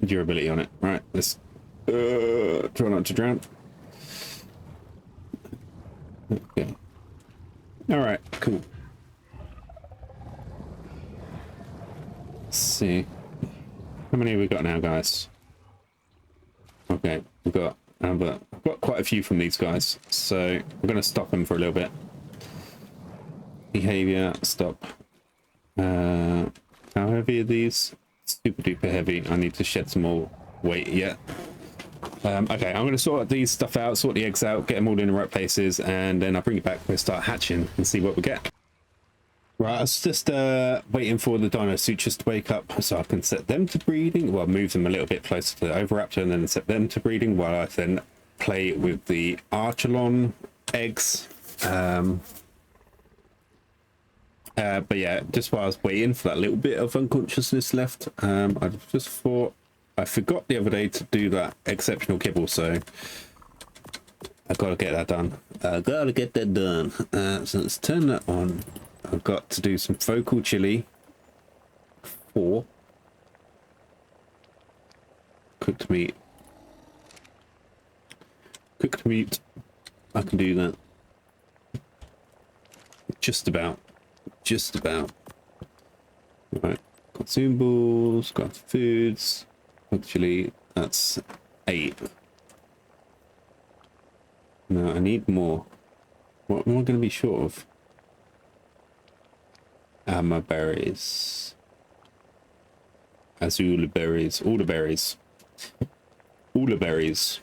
durability on it. Right, let's try not to drown. Okay. All right, cool. Let's see. How many have we got now, guys? Okay, I've got quite a few from these guys, so we're going to stop them for a little bit. Behavior, stop. How heavy are these? Super duper heavy. I need to shed some more weight yet. Okay, I'm going to sort these stuff out, sort the eggs out, get them all in the right places, and then I'll bring it back. We'll start hatching and see what we get. Right, I was just waiting for the dino sutures to wake up so I can set them to breeding. Well, move them a little bit closer to the Oviraptor and then set them to breeding while I then play with the Archelon eggs. But yeah, just while I was waiting for that little bit of unconsciousness left, I just thought I forgot the other day to do that exceptional kibble, so I gotta get that done. So let's turn that on. I've got to do some focal chili. 4 cooked meat. Cooked meat. I can do that. Just about. Right. Consumables. Got foods. Actually, that's 8. No, I need more. What am I going to be short of? My berries. Azul berries. All the berries. All the berries.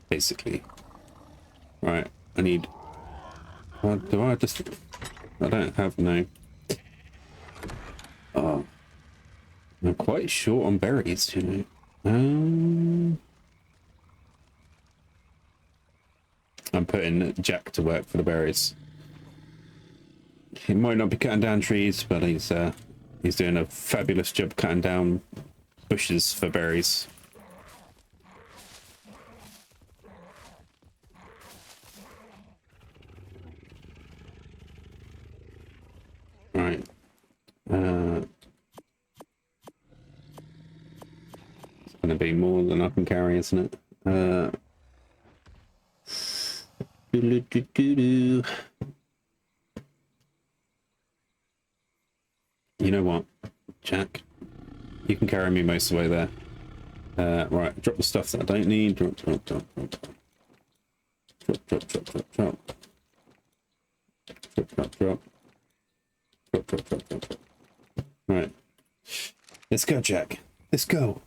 Basically. Right, I need... What do I just... I don't have no... Oh. I'm quite short on berries, you know. I'm putting Jack to work for the berries. He might not be cutting down trees, but he's doing a fabulous job cutting down bushes for berries. Right. It's going to be more than I can carry, isn't it? You know what, Jack? You can carry me most of the way there. Right, drop the stuff that I don't need. Drop. Right. Let's go, Jack. Let's go.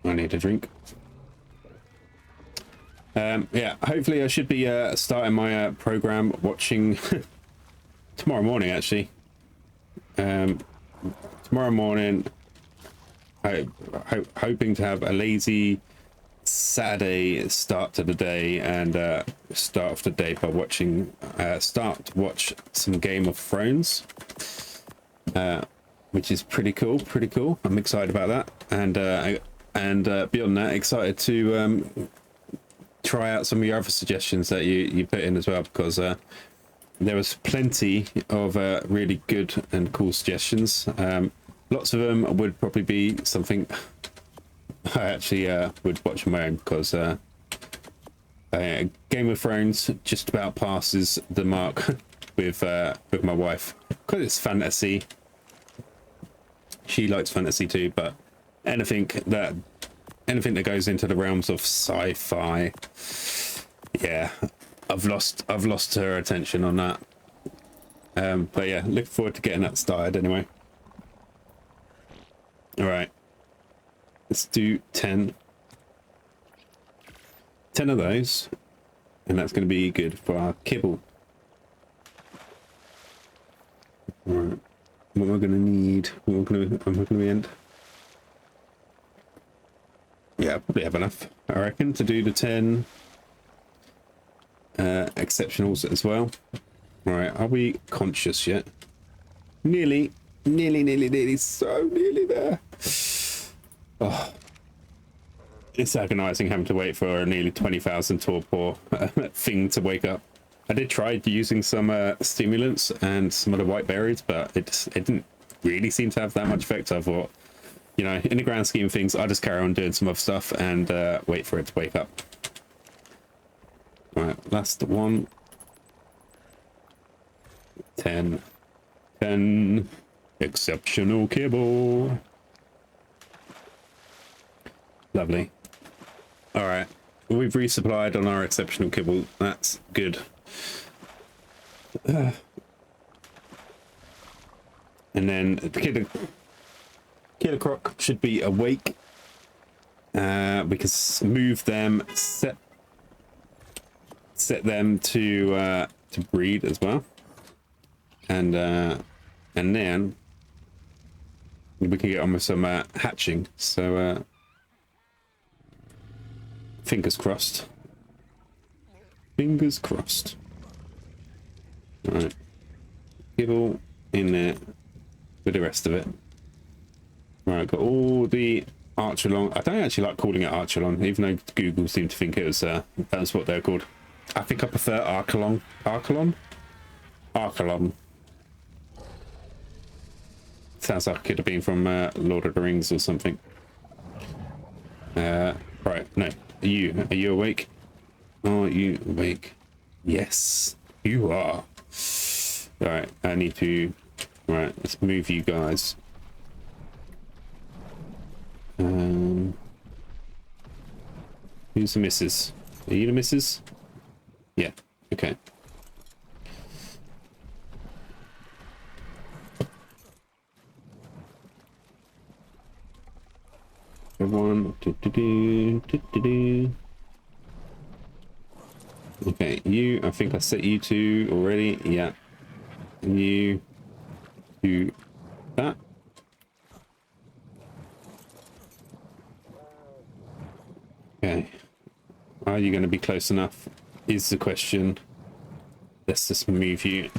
I need a drink. Yeah, hopefully I should be starting my program watching tomorrow morning, actually. Tomorrow morning, hoping to have a lazy Saturday start to the day and start off the day by watching, start to watch some Game of Thrones, which is pretty cool, I'm excited about that. And beyond that, excited to try out some of your other suggestions that you put in as well, because there was plenty of really good and cool suggestions. Lots of them would probably be something I actually would watch on my own, because Game of Thrones just about passes the mark with my wife, because it's fantasy. She likes fantasy too, but anything that goes into the realms of sci-fi, yeah, I've lost her attention on that. But yeah, look forward to getting that started anyway. All right, let's do 10 of those, and that's going to be good for our kibble. All right, what am I going to need? What am I going to end? Yeah, I probably have enough, I reckon, to do the 10 exceptionals as well. All right, are we conscious yet? Nearly, so nearly there. Oh, it's agonizing having to wait for a nearly 20,000 torpor thing to wake up. I did try using some stimulants and some of the white berries, but it didn't really seem to have that much effect. I thought, you know, in the grand scheme of things, I'll just carry on doing some other stuff and wait for it to wake up. Right, last one. 10 exceptional kibble. Lovely. All right, we've resupplied on our exceptional kibble. That's good. And then the Killer Croc should be awake. We can move them, set them to breed as well, and then we can get on with some hatching. So fingers crossed. Fingers crossed. All right, kibble in there with the rest of it. Right, got all the Archelon. I don't actually like calling it Archelon, even though Google seemed to think it was that's what they're called. I think I prefer Archelon. Archelon. Sounds like it could have been from Lord of the Rings or something. Right, no. Are you awake? Are you awake? Yes, you are. All right, I need to. All right, let's move you guys. Who's the missus? Are you the missus? Yeah. Okay. Everyone. Okay, you. I think I set you two already. Yeah. And you do that. Okay. Are you going to be close enough? Is the question. Let's just move you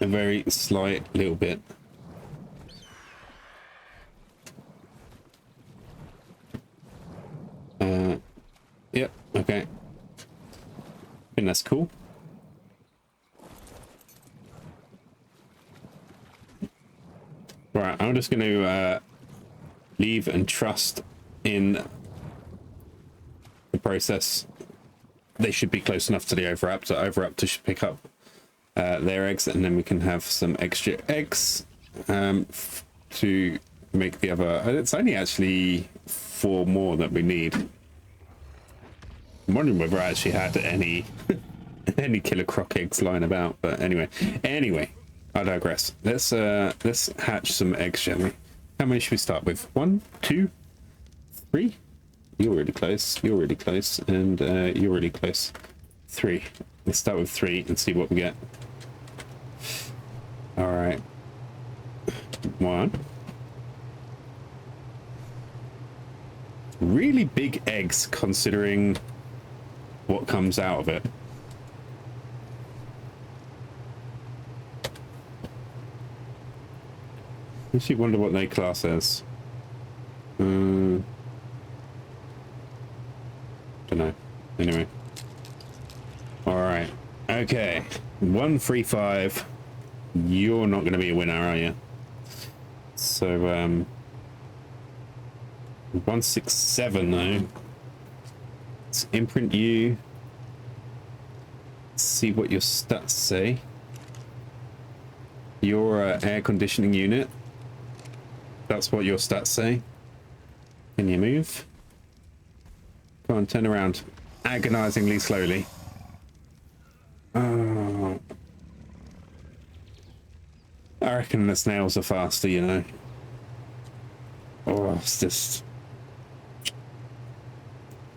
a very slight little bit. Yep. Okay. I think that's cool. Right. I'm just going to leave and trust in the process. They should be close enough to the overraptor. Overraptor should pick up their eggs, and then we can have some extra eggs to make the other. It's only actually 4 more that we need. I'm wondering whether I actually had any any killer croc eggs lying about, but anyway, I digress. Let's hatch some eggs, shall we? How many should we start with? 1, 2, 3. You're really close. You're really close, and you're really close. 3. Let's start with 3 and see what we get. All right. 1. Really big eggs, considering what comes out of it. I actually wonder what they class as. Don't know. Anyway. All right. Okay. 135. You're not going to be a winner, are you? So 167 though. Let's imprint you. Let's see what your stats say. Your air conditioning unit. That's what your stats say. Can you move? Come on, turn around. Agonizingly slowly. Oh. I reckon the snails are faster, you know. Oh, it's just...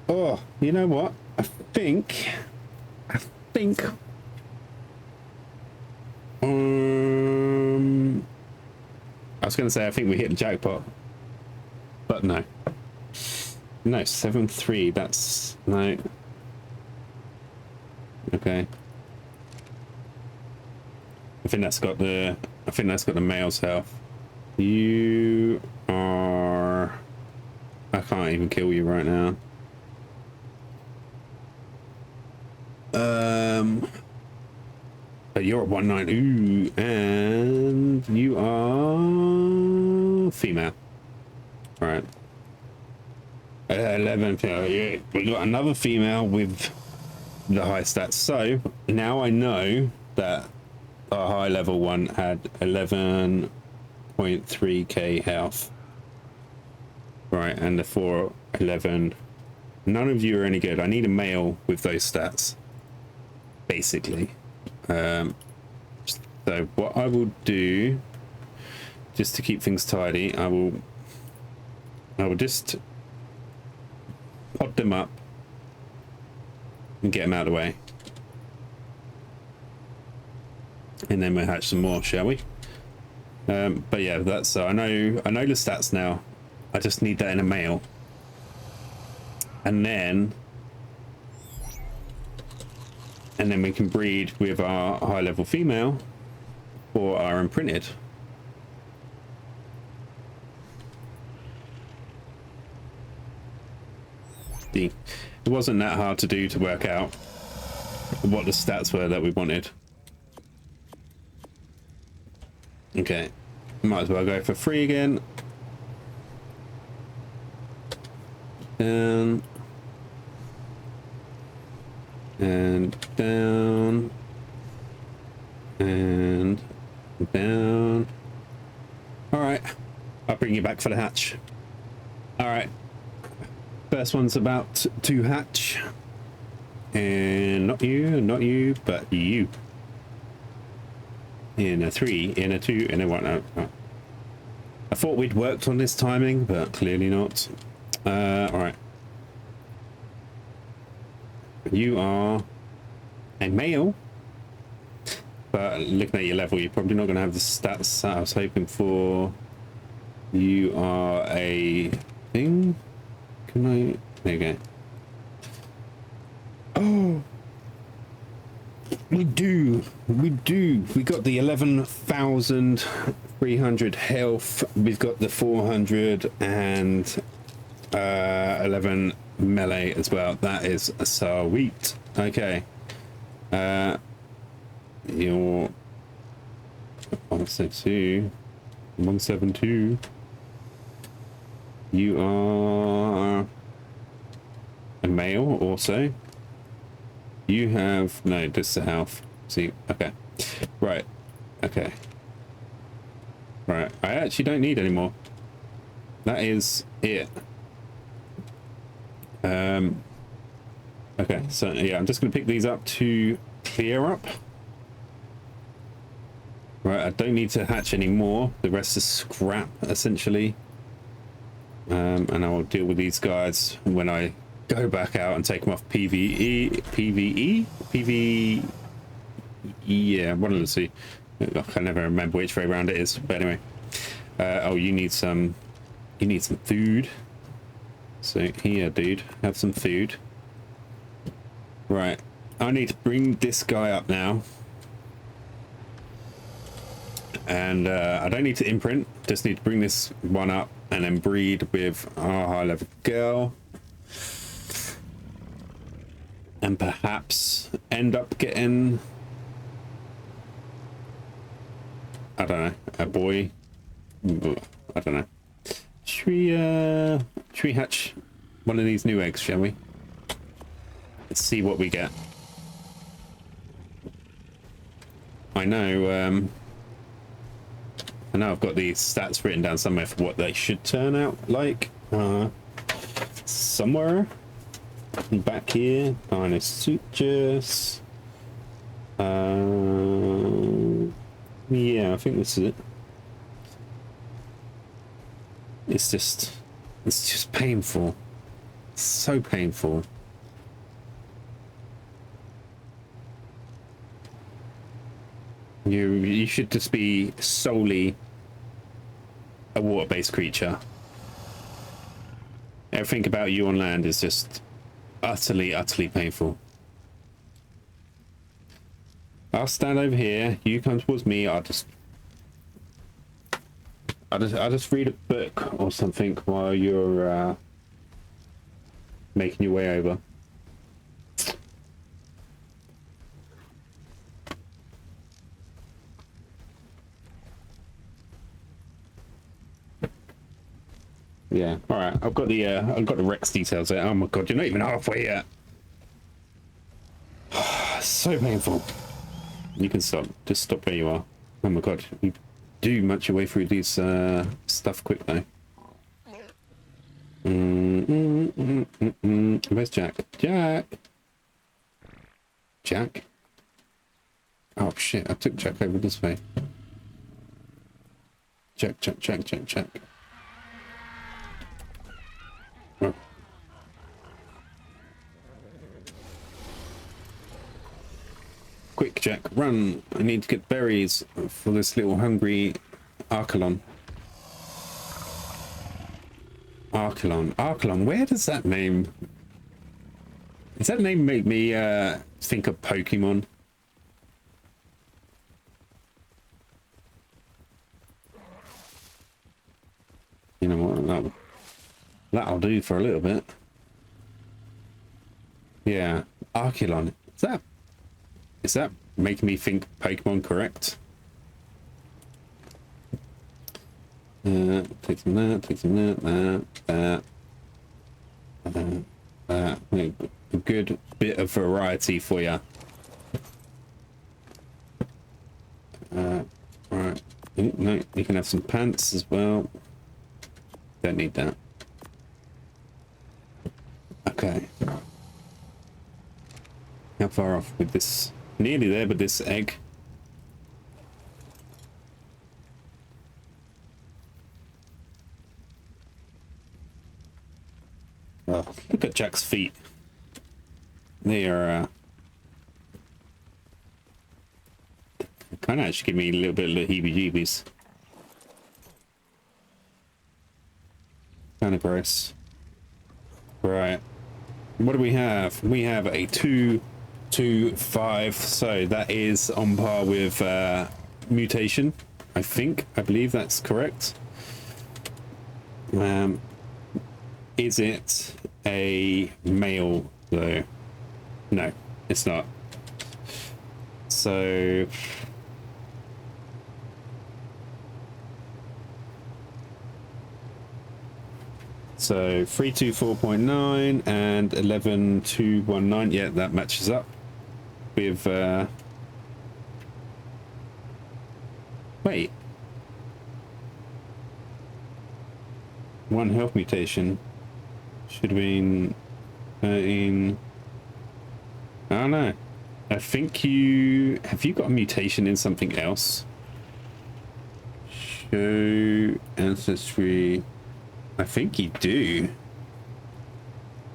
Oh, you know what? I think... I was going to say I think we hit the jackpot. But no. No, 7-3, that's... No. Okay. I think that's got the male's health. You are... I can't even kill you right now. But you're at 190. Ooh, and you are female. All right. 11. Yeah, we got another female with the high stats. So now I know that our high level one had 11.3k health. Right, and the 411. None of you are any good. I need a male with those stats, basically. So what I will do, just to keep things tidy, I will just pod them up and get them out of the way, and then we'll hatch some more, shall we? But yeah, that's so I know the stats now. I just need that in a male, and then we can breed with our high level female or our imprinted. It wasn't that hard to do to work out what the stats were that we wanted. Okay, might as well go for 3 again. Down and down. back for the hatch. All right. First one's about to hatch. And not you, but you. In a 3, in a 2, in a 1. Oh. I thought we'd worked on this timing, but clearly not. All right. You are a male, but looking at your level, you're probably not going to have the stats that I was hoping for. You are a thing. Can I? There you go. Oh, we got the 11,300 health. We've got the 411 melee as well. That is sweet. Okay. You're 172. 172. You are a male also. You have no, this is the health. See, okay, right, okay, right. I actually don't need any more. That is it. Okay, so yeah, I'm just gonna pick these up to clear up. Right, I don't need to hatch anymore. The rest is scrap essentially. And I will deal with these guys when I go back out and take them off PvE. Yeah, one of the two. I can never remember which way around it is, but anyway. Oh, you need some food. So here, dude, have some food. Right, I need to bring this guy up now. And I don't need to imprint, just need to bring this one up and then breed with our high level girl. And perhaps end up getting, I don't know, a boy. I don't know. Should we hatch one of these new eggs, shall we? Let's see what we get. I know I've got these stats written down somewhere for what they should turn out like. Somewhere. Back here, dinosaurs. Yeah, I think this is it. It's just painful. So painful. You should just be solely a water-based creature. Everything about you on land is just utterly painful. I'll stand over here, you come towards me. I'll just read a book or something while you're making your way over. Yeah, all right. I've got the Rex details there. Oh my god, you're not even halfway yet. So painful. You can stop. Just stop where you are. Oh my god, you do much your way through these stuff quick though. Where's Jack? Jack. Oh shit! I took Jack over this way. Jack. Oh. Quick, Jack, run! I need to get berries for this little hungry Archelon. Archelon. Where does that name? Does that name make me think of Pokemon? You know what? That'll do for a little bit. Yeah, Archelon. Is that making me think Pokemon correct? Take some that. A good bit of variety for you. Right. No, you can have some pants as well. Don't need that. Okay. How far off with this? Nearly there with this egg. Oh, look at Jack's feet. They are kind of actually give me a little bit of the heebie-jeebies. Kind of gross. Right. What do we have? We have a 2-2-5. So that is on par with Mutation. I believe that's correct. Is it a male though? No, it's not. So so 324.9 and 11219. Yeah, that matches up with wait, one health mutation should have been 13. I don't know. I think you got a mutation in something else. Show ancestry. I think you do.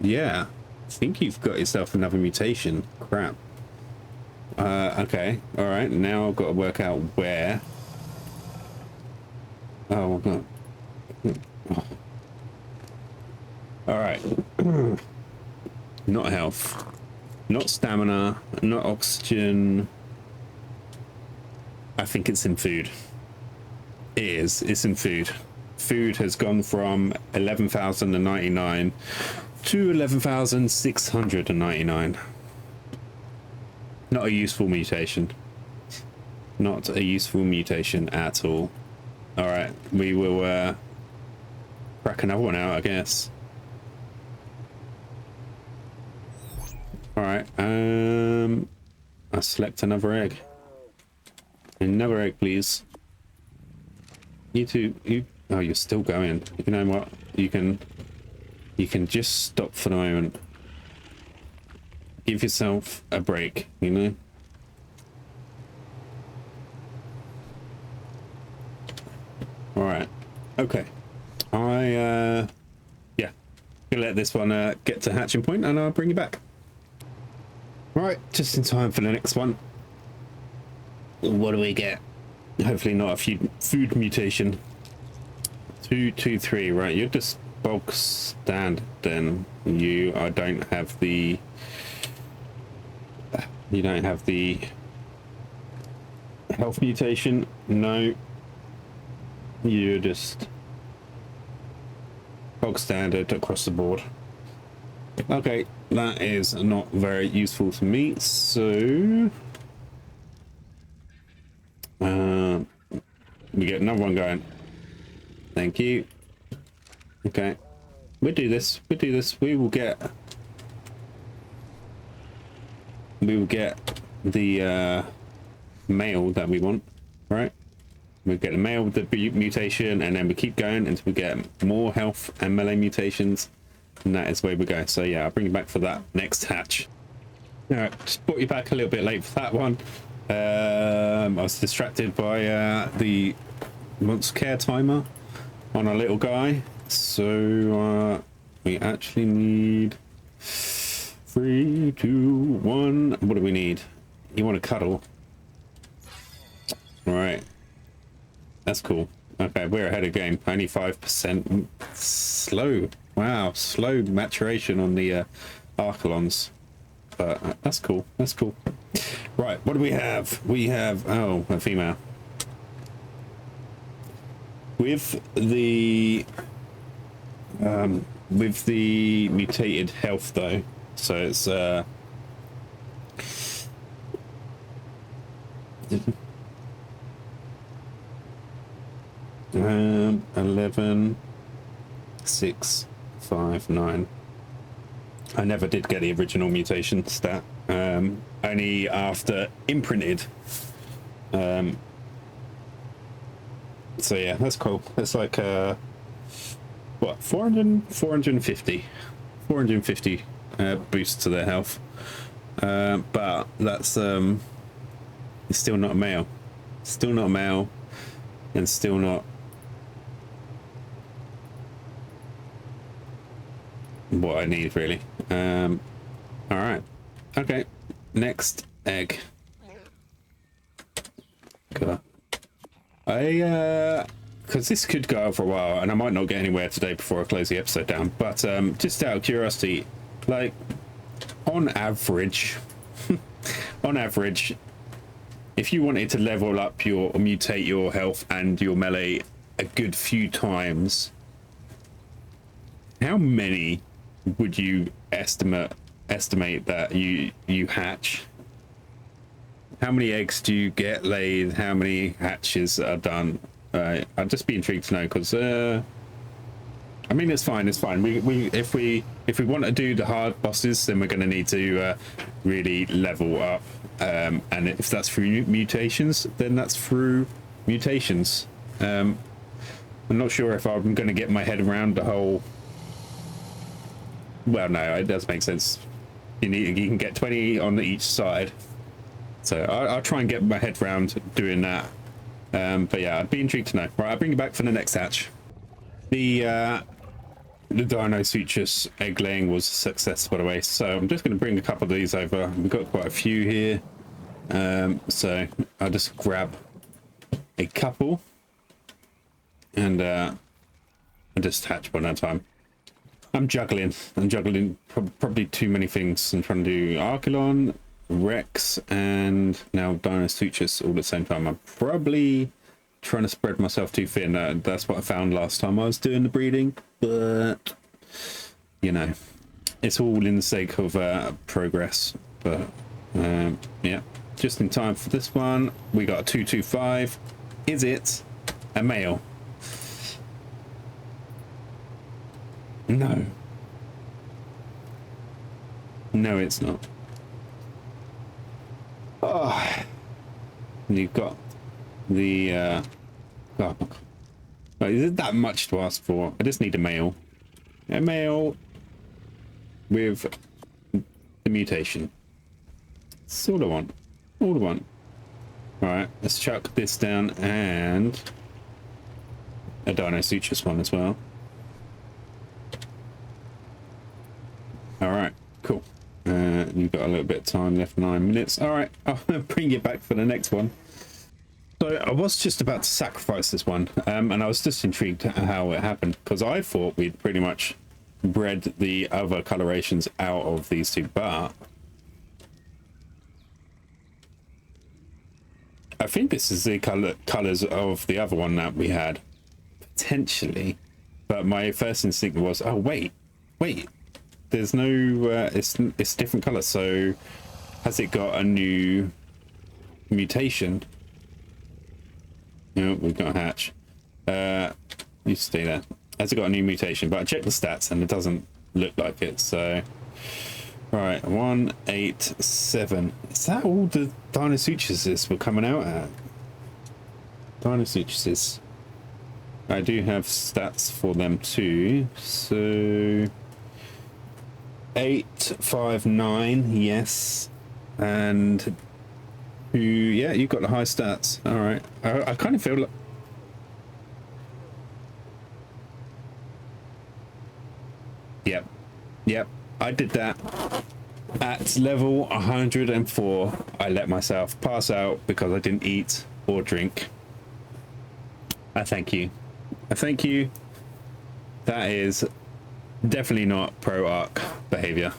Yeah, I think you've got yourself another mutation. Crap. Okay. All right. Now I've got to work out where. Oh god. Oh. All right. Not health. Not stamina, not oxygen. I think it's in food. It is. It's in food. Food has gone from 11,099 to 11,699. Not a useful mutation. Not a useful mutation at all. All right, we will crack another one out, I guess. All right, I select another egg. Another egg, please. You two, oh, you're still going. You know what? You can just stop for the moment. Give yourself a break, you know? All right. Okay. Yeah. Gonna let this one get to hatching point, and I'll bring you back. All right, just in time for the next one. What do we get? Hopefully not a food mutation. 223. Right, you're just bog standard then. You don't have the health mutation. No, you're just bog standard across the board. Okay, that is not very useful to me, so we get another one going. Thank you. Okay, we do this. We will get the male that we want, right? We get the male with the mutation, and then we keep going until we get more health and melee mutations, and that is where we go. So yeah, I'll bring you back for that next hatch. All right, just brought you back a little bit late for that one. I was distracted by the monster care timer on our little guy, so we actually need 3, 2, 1. What do we need? You want to cuddle? All right, that's cool. Okay, we're ahead of game. Only 5%. Slow. Wow, slow maturation on the Archelons, but that's cool. That's cool. Right, what do we have? We have, oh, a female. With the mutated health though, so it's 11, 6, 5, 9. I never did get the original mutation stat, only after imprinted. So yeah, that's cool. It's like what, 450 boost to their health. But that's it's still not a male. Still not a male, and still not what I need really. All right, okay, next egg. God. Because this could go on for a while and I might not get anywhere today before I close the episode down, but just out of curiosity, like, on average on average, if you wanted to level up your, or mutate your health and your melee a good few times, how many would you estimate that you hatch? How many eggs do you get laid? How many hatches are done? I'd just be intrigued to know, because I mean, it's fine. If we want to do the hard bosses, then we're going to need to really level up, and if that's through mutations, then that's through mutations. I'm not sure if I'm going to get my head around the whole. Well, no, it does make sense. You can get 20 on each side, so I'll try and get my head around doing that. But yeah, I'd be intrigued to know. Right, I'll bring you back for the next hatch. The Dino Sutures egg laying was a success, by the way, so I'm just going to bring a couple of these over. We've got quite a few here, so I'll just grab a couple and I'll just hatch one at a time. I'm juggling probably too many things. I'm trying to do Archelon, Rex, and now Dino Sutures all at the same time. I'm probably trying to spread myself too thin. That's what I found last time I was doing the breeding, but you know, it's all in the sake of progress. But yeah, just in time for this one. We got a 225. Is it a male? No, it's not. Oh, you've got the oh, is it that much to ask for? I just need a male with the mutation. That's all I want. All right, let's chuck this down, and a Dino Sutures one as well. All right, cool. You've got a little bit of time left, 9 minutes. All right, I'll bring you back for the next one. So I was just about to sacrifice this one, and I was just intrigued how it happened, because I thought we'd pretty much bred the other colorations out of these two, but I think this is the colors of the other one that we had, potentially. But my first instinct was, oh wait, there's no it's different color. So has it got a new mutation? No, we've got a hatch. You stay there. Has it got a new mutation? But I checked the stats and it doesn't look like it. So right, 187. Is that all the Dino Sutures were coming out at? Dino Sutures. I do have stats for them too. So 859, yes, and yeah, you've got the high stats. All right, I kind of feel like, yep, I did that at level 104. I let myself pass out because I didn't eat or drink. I thank you. That is definitely not pro Ark behavior.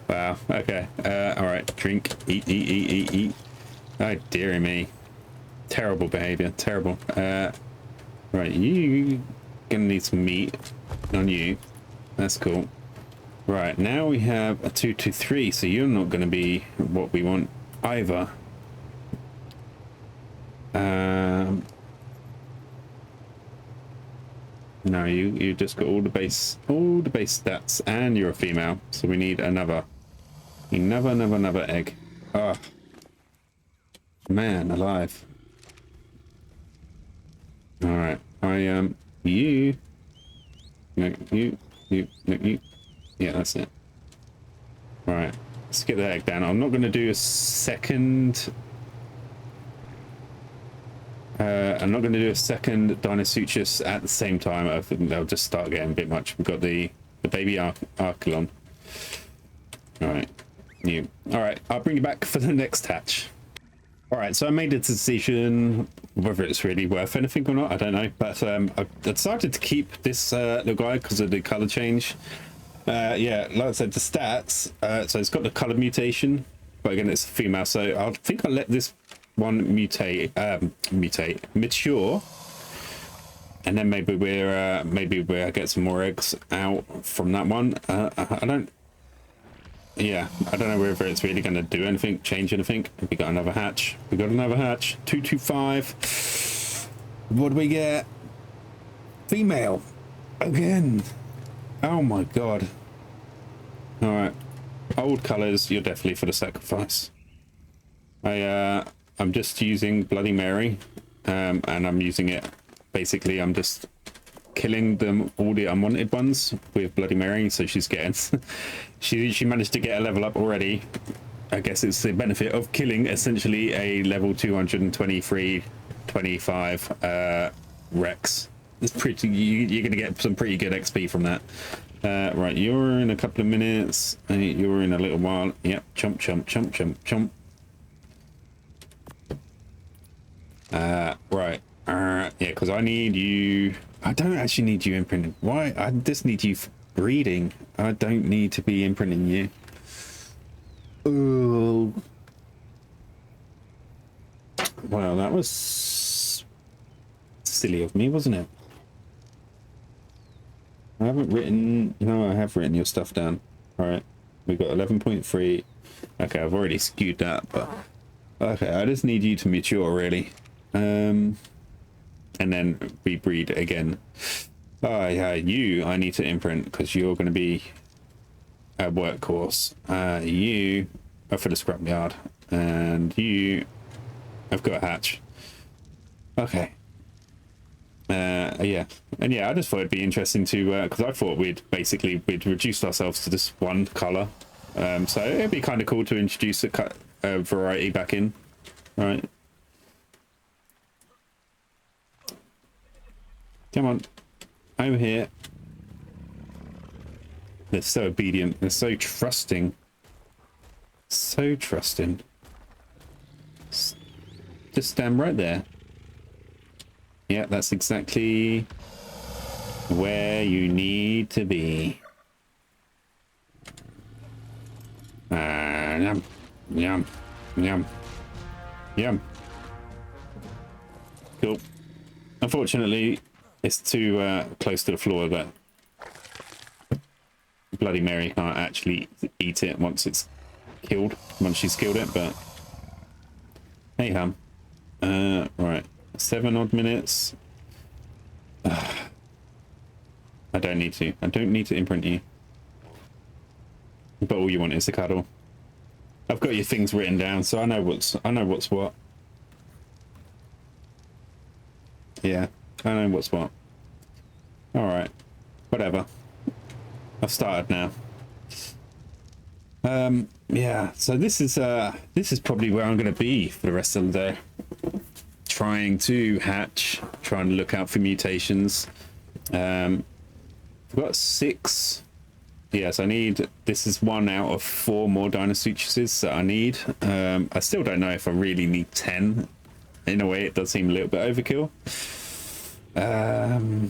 Wow, okay. All right, drink, eat. Oh, dearie me. Terrible behavior, terrible. Right, you gonna need some meat on you. That's cool. Right, now we have a 223, so you're not gonna be what we want either. No, you just got all the base stats, and you're a female, so we need another egg. Oh, man alive. All right, you. No, you. No, you. Yeah, that's it. All right, let's get the egg down. I'm not going to do a second. I'm not going to do a second Dinosuchus at the same time. I think they'll just start getting a bit much. We've got the baby Archelon. All right, you. All right, I'll bring you back for the next hatch. All right, so I made a decision, whether it's really worth anything or not, I don't know. But I decided to keep this little guy because of the color change. Yeah, like I said, the stats. So it's got the color mutation, but again, it's a female. So I think I'll let this one mature, and then maybe we'll get some more eggs out from that one. I don't know whether it's really going to do anything, change anything. We got another hatch. 225. What do we get? Female again. Oh my god. All right, old colors. You're definitely for the sacrifice. I'm just using Bloody Mary, and I'm using it. Basically, I'm just killing them, all the unwanted ones, with Bloody Mary. So she's getting she managed to get a level up already. I guess it's the benefit of killing essentially a level 223 25 Rex. It's pretty, you're gonna get some pretty good XP from that. Right, you're in a couple of minutes, you're in a little while. Yep, chomp chomp chomp chomp chomp. Right, yeah, because I need you. I don't actually need you imprinted. Why? I just need you for breeding. I don't need to be imprinting you. Oh, well, that was silly of me, wasn't it? I haven't written. No, I have written your stuff down. All right, we got 11.3. Okay, I've already skewed that, but okay, I just need you to mature, really. And then rebreed again. Oh yeah, you I need to imprint because you're going to be a workhorse. You are for the scrapyard, and you have got a hatch. Okay. Yeah, and yeah, I just thought it'd be interesting to because I thought we'd reduced ourselves to this one color, so it'd be kind of cool to introduce a variety back in. All right. Come on, over here. They're so obedient. They're so trusting. So trusting. Just stand right there. Yeah, that's exactly where you need to be. Yum, yum, yum, yum. Cool. Unfortunately, it's too close to the floor that Bloody Mary can't actually eat it once it's killed, once she's killed it, but hey hum. Right, 7 odd minutes. I don't need to imprint you, but all you want is a cuddle. I've got your things written down, so I know what's what. Yeah, I know what's what. All right, whatever. I've started now. Yeah, so this is probably where I'm going to be for the rest of the day. Trying to hatch, trying to look out for mutations. I've got 6. Yes, I need. This is 1 out of 4 more Dinosuchuses that I need. I still don't know if I really need 10. In a way, it does seem a little bit overkill. But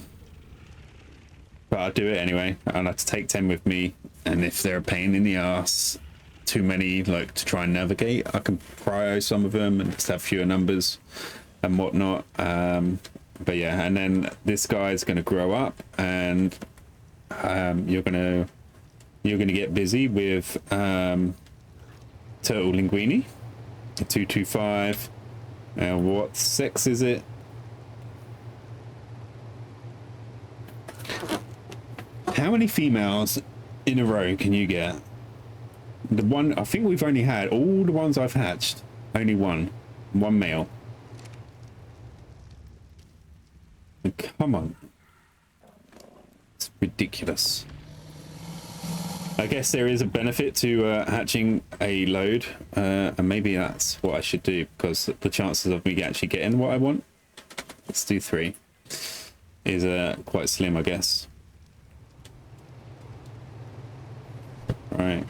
I'll do it anyway. I'll have to take 10 with me, and if they're a pain in the ass, too many like to try and navigate, I can cryo some of them and just have fewer numbers and whatnot. But yeah, and then this guy's going to grow up, and you're gonna get busy with Turtle Linguini, 225. What sex is it? How many females in a row can you get? The one, I think we've only had, all the ones I've hatched, only one male. Come on. Ridiculous. I guess there is a benefit to hatching a load, and maybe that's what I should do, because the chances of me actually getting what I want, let's do 3, is quite slim, I guess. Right.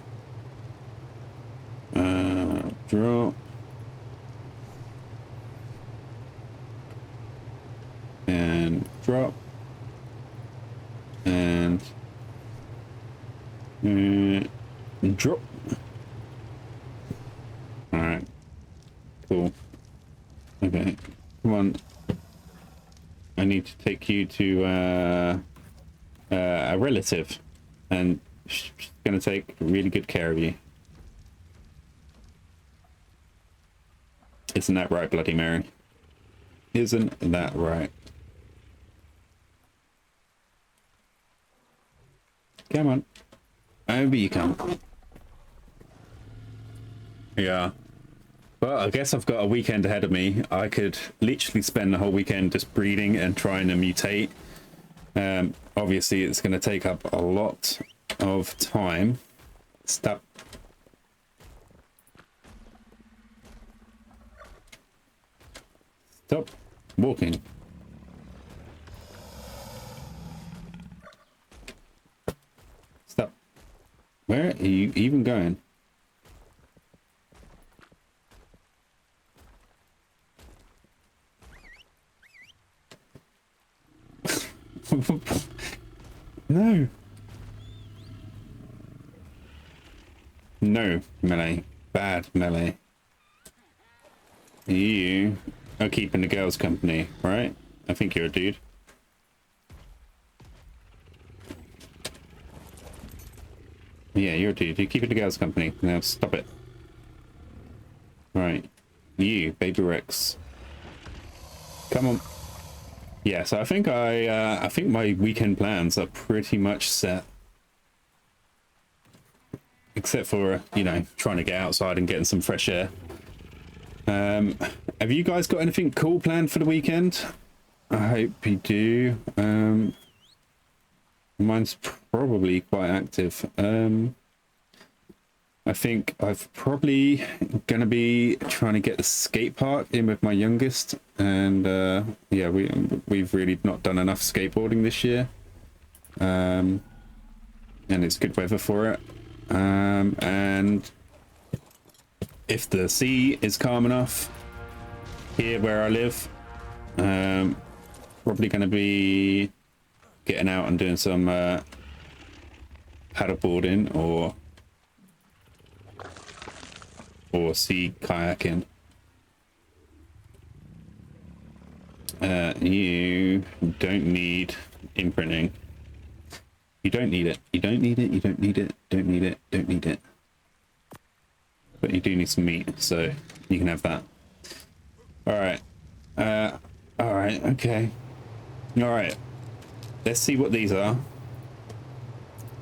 Drop. And drop. And drop. All right. Cool. Okay. Come on. I need to take you to a relative, and she's gonna take really good care of you. Isn't that right, Bloody Mary? Isn't that right? Come on. Over you come. Yeah. Well, I guess I've got a weekend ahead of me. I could literally spend the whole weekend just breeding and trying to mutate. Obviously, it's going to take up a lot of time. Stop. Stop walking. Stop. Where are you even going? No. No, melee. Bad melee. You are keeping the girls company, right? I think you're a dude. Yeah, you're a dude. You're keeping the girls company. Now stop it. Right. You, Baby Rex. Come on. Yeah, so I think I think my weekend plans are pretty much set. Except for, you know, trying to get outside and getting some fresh air. Have you guys got anything cool planned for the weekend? I hope you do. Mine's probably quite active. I think I've probably gonna be trying to get the skate park in with my youngest, and yeah, we've really not done enough skateboarding this year, and it's good weather for it. And if the sea is calm enough here where I live, probably going to be getting out and doing some paddleboarding or sea kayaking. You don't need imprinting. You don't need it. You don't need it. You don't need it. Don't need it. Don't need it. But you do need some meat, so you can have that. All right. All right. Okay. All right. Let's see what these are.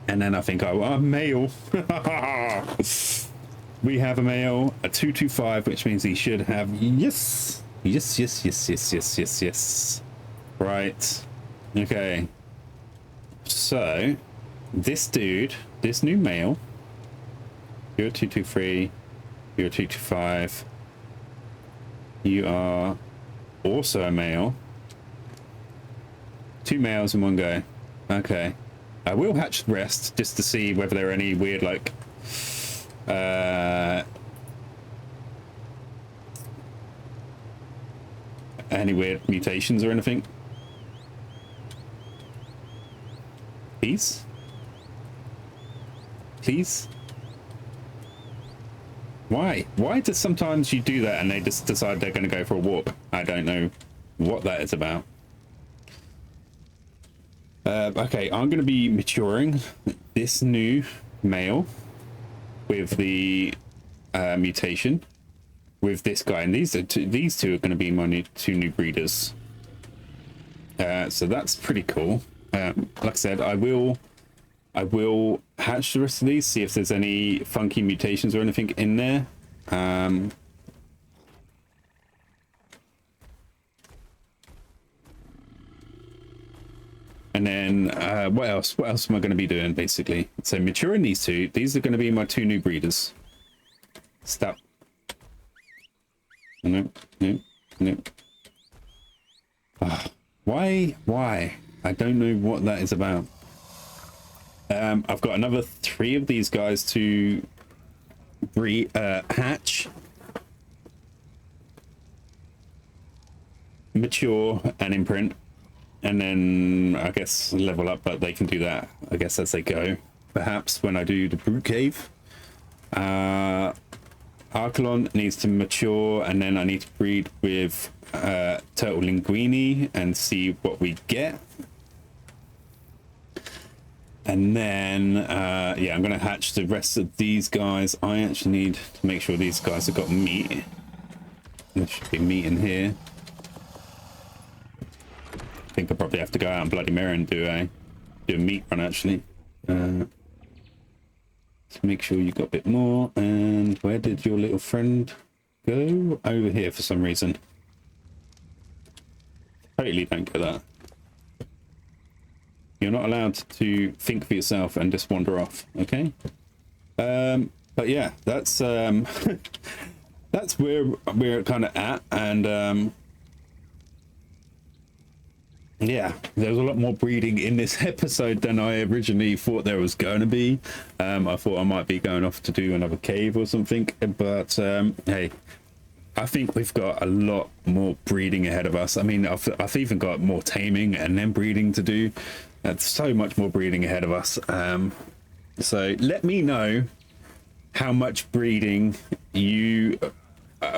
And then I think I will. Male. We have a male, a 225, which means he should have yes. Yes, yes, yes, yes, yes, yes, yes. Right. Okay. So, this dude, this new male, you're a 223, you're a 225, you are also a male. 2 males in one go. Okay. I will hatch the rest just to see whether there are any weird, like, any weird mutations or anything. Please? Please? Why? Why does sometimes you do that and they just decide they're going to go for a walk? I don't know what that is about. Okay, I'm going to be maturing this new male with the mutation with this guy, and these two are going to be my 2 new breeders. So that's pretty cool. Like I said, I will hatch the rest of these, see if there's any funky mutations or anything in there. And then what else am I going to be doing basically? So maturing these two. These are going to be my two new breeders. Stop. No. Why I don't know what that is about. I've got another 3 of these guys to hatch, mature and imprint, and then I guess level up, but they can do that I guess as they go, perhaps when I do the brute cave. Archelon needs to mature, and then I need to breed with Turtle Linguini and see what we get. And then yeah, I'm gonna hatch the rest of these guys. I actually need to make sure these guys have got meat. There should be meat in here. I think I probably have to go out and Bloody Mary and do a meat run actually. To make sure you got a bit more. And where did your little friend go? Over here for some reason. Totally don't get that. You're not allowed to think for yourself and just wander off, okay? But yeah, that's that's where we're kind of at. And yeah, there's a lot more breeding in this episode than I originally thought there was going to be. I thought I might be going off to do another cave or something, but hey, I think we've got a lot more breeding ahead of us. I mean, I've even got more taming and then breeding to do. That's so much more breeding ahead of us. So let me know how much breeding you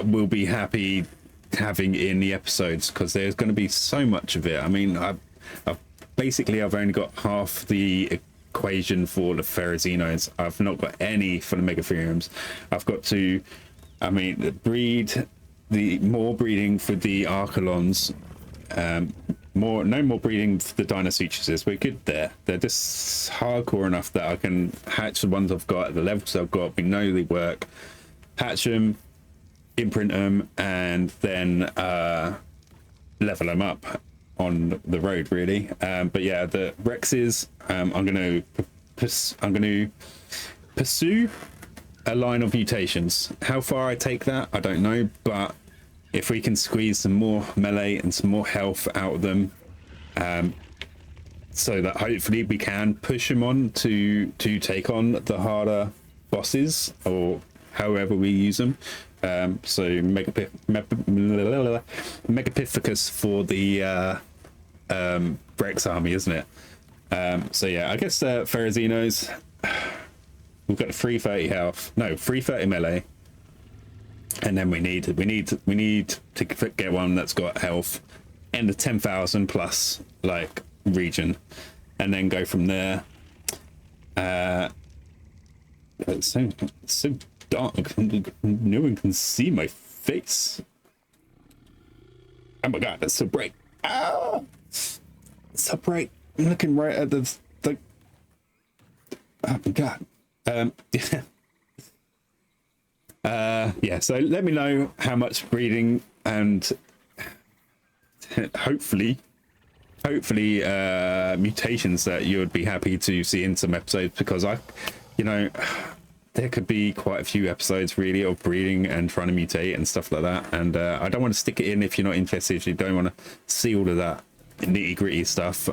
will be happy having in the episodes, because there's going to be so much of it. I mean, I've only got half the equation for the Ferrozinos. I've not got any for the Megatheriums. I've got to, I mean, breed the more breeding for the Archelons. No more breeding for the Dinosaurs. We're good there. They're just hardcore enough that I can hatch the ones I've got at the levels I've got. We know they work. Hatch them, imprint them, and then level them up on the road, really. But yeah, the Rexes, I'm going to pursue a line of mutations. How far I take that, I don't know, but if we can squeeze some more melee and some more health out of them, so that hopefully we can push them on to take on the harder bosses, or however we use them. So Megapithecus for the Rex army, isn't it? So yeah, I guess Ferrozinos, we've got 330 health, no, 330 melee, and then we need to get one that's got health and the 10,000 plus like region, and then go from there. It's so dark, no one can see my face. Oh my god, that's so bright. Ah, it's so bright. I'm looking right at the oh my god. Yeah, so let me know how much breeding and hopefully mutations that you would be happy to see in some episodes, because there could be quite a few episodes really of breeding and trying to mutate and stuff like that, and I don't want to stick it in if you're not interested, if you don't want to see all of that nitty gritty stuff.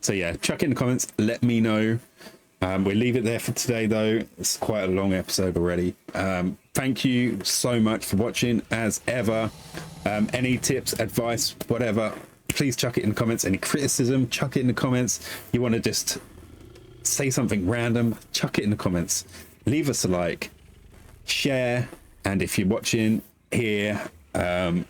So yeah, chuck it in the comments, let me know. We'll leave it there for today though. It's quite a long episode already. Thank you so much for watching as ever. Any tips, advice, whatever, please chuck it in the comments. Any criticism, chuck it in the comments. You want to just say something random, chuck it in the comments. Leave us a like, share, and if you're watching here and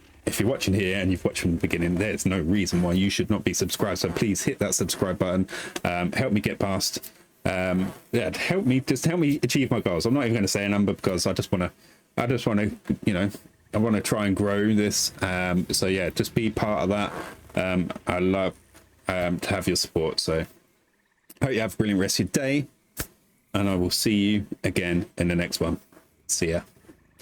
you've watched from the beginning, there's no reason why you should not be subscribed, so please hit that subscribe button. Help me get past yeah, help me achieve my goals. I'm not even going to say a number, because I just want to I want to try and grow this. So yeah, just be part of that. I love to have your support, so hope you have a brilliant rest of your day, and I will see you again in the next one. See ya.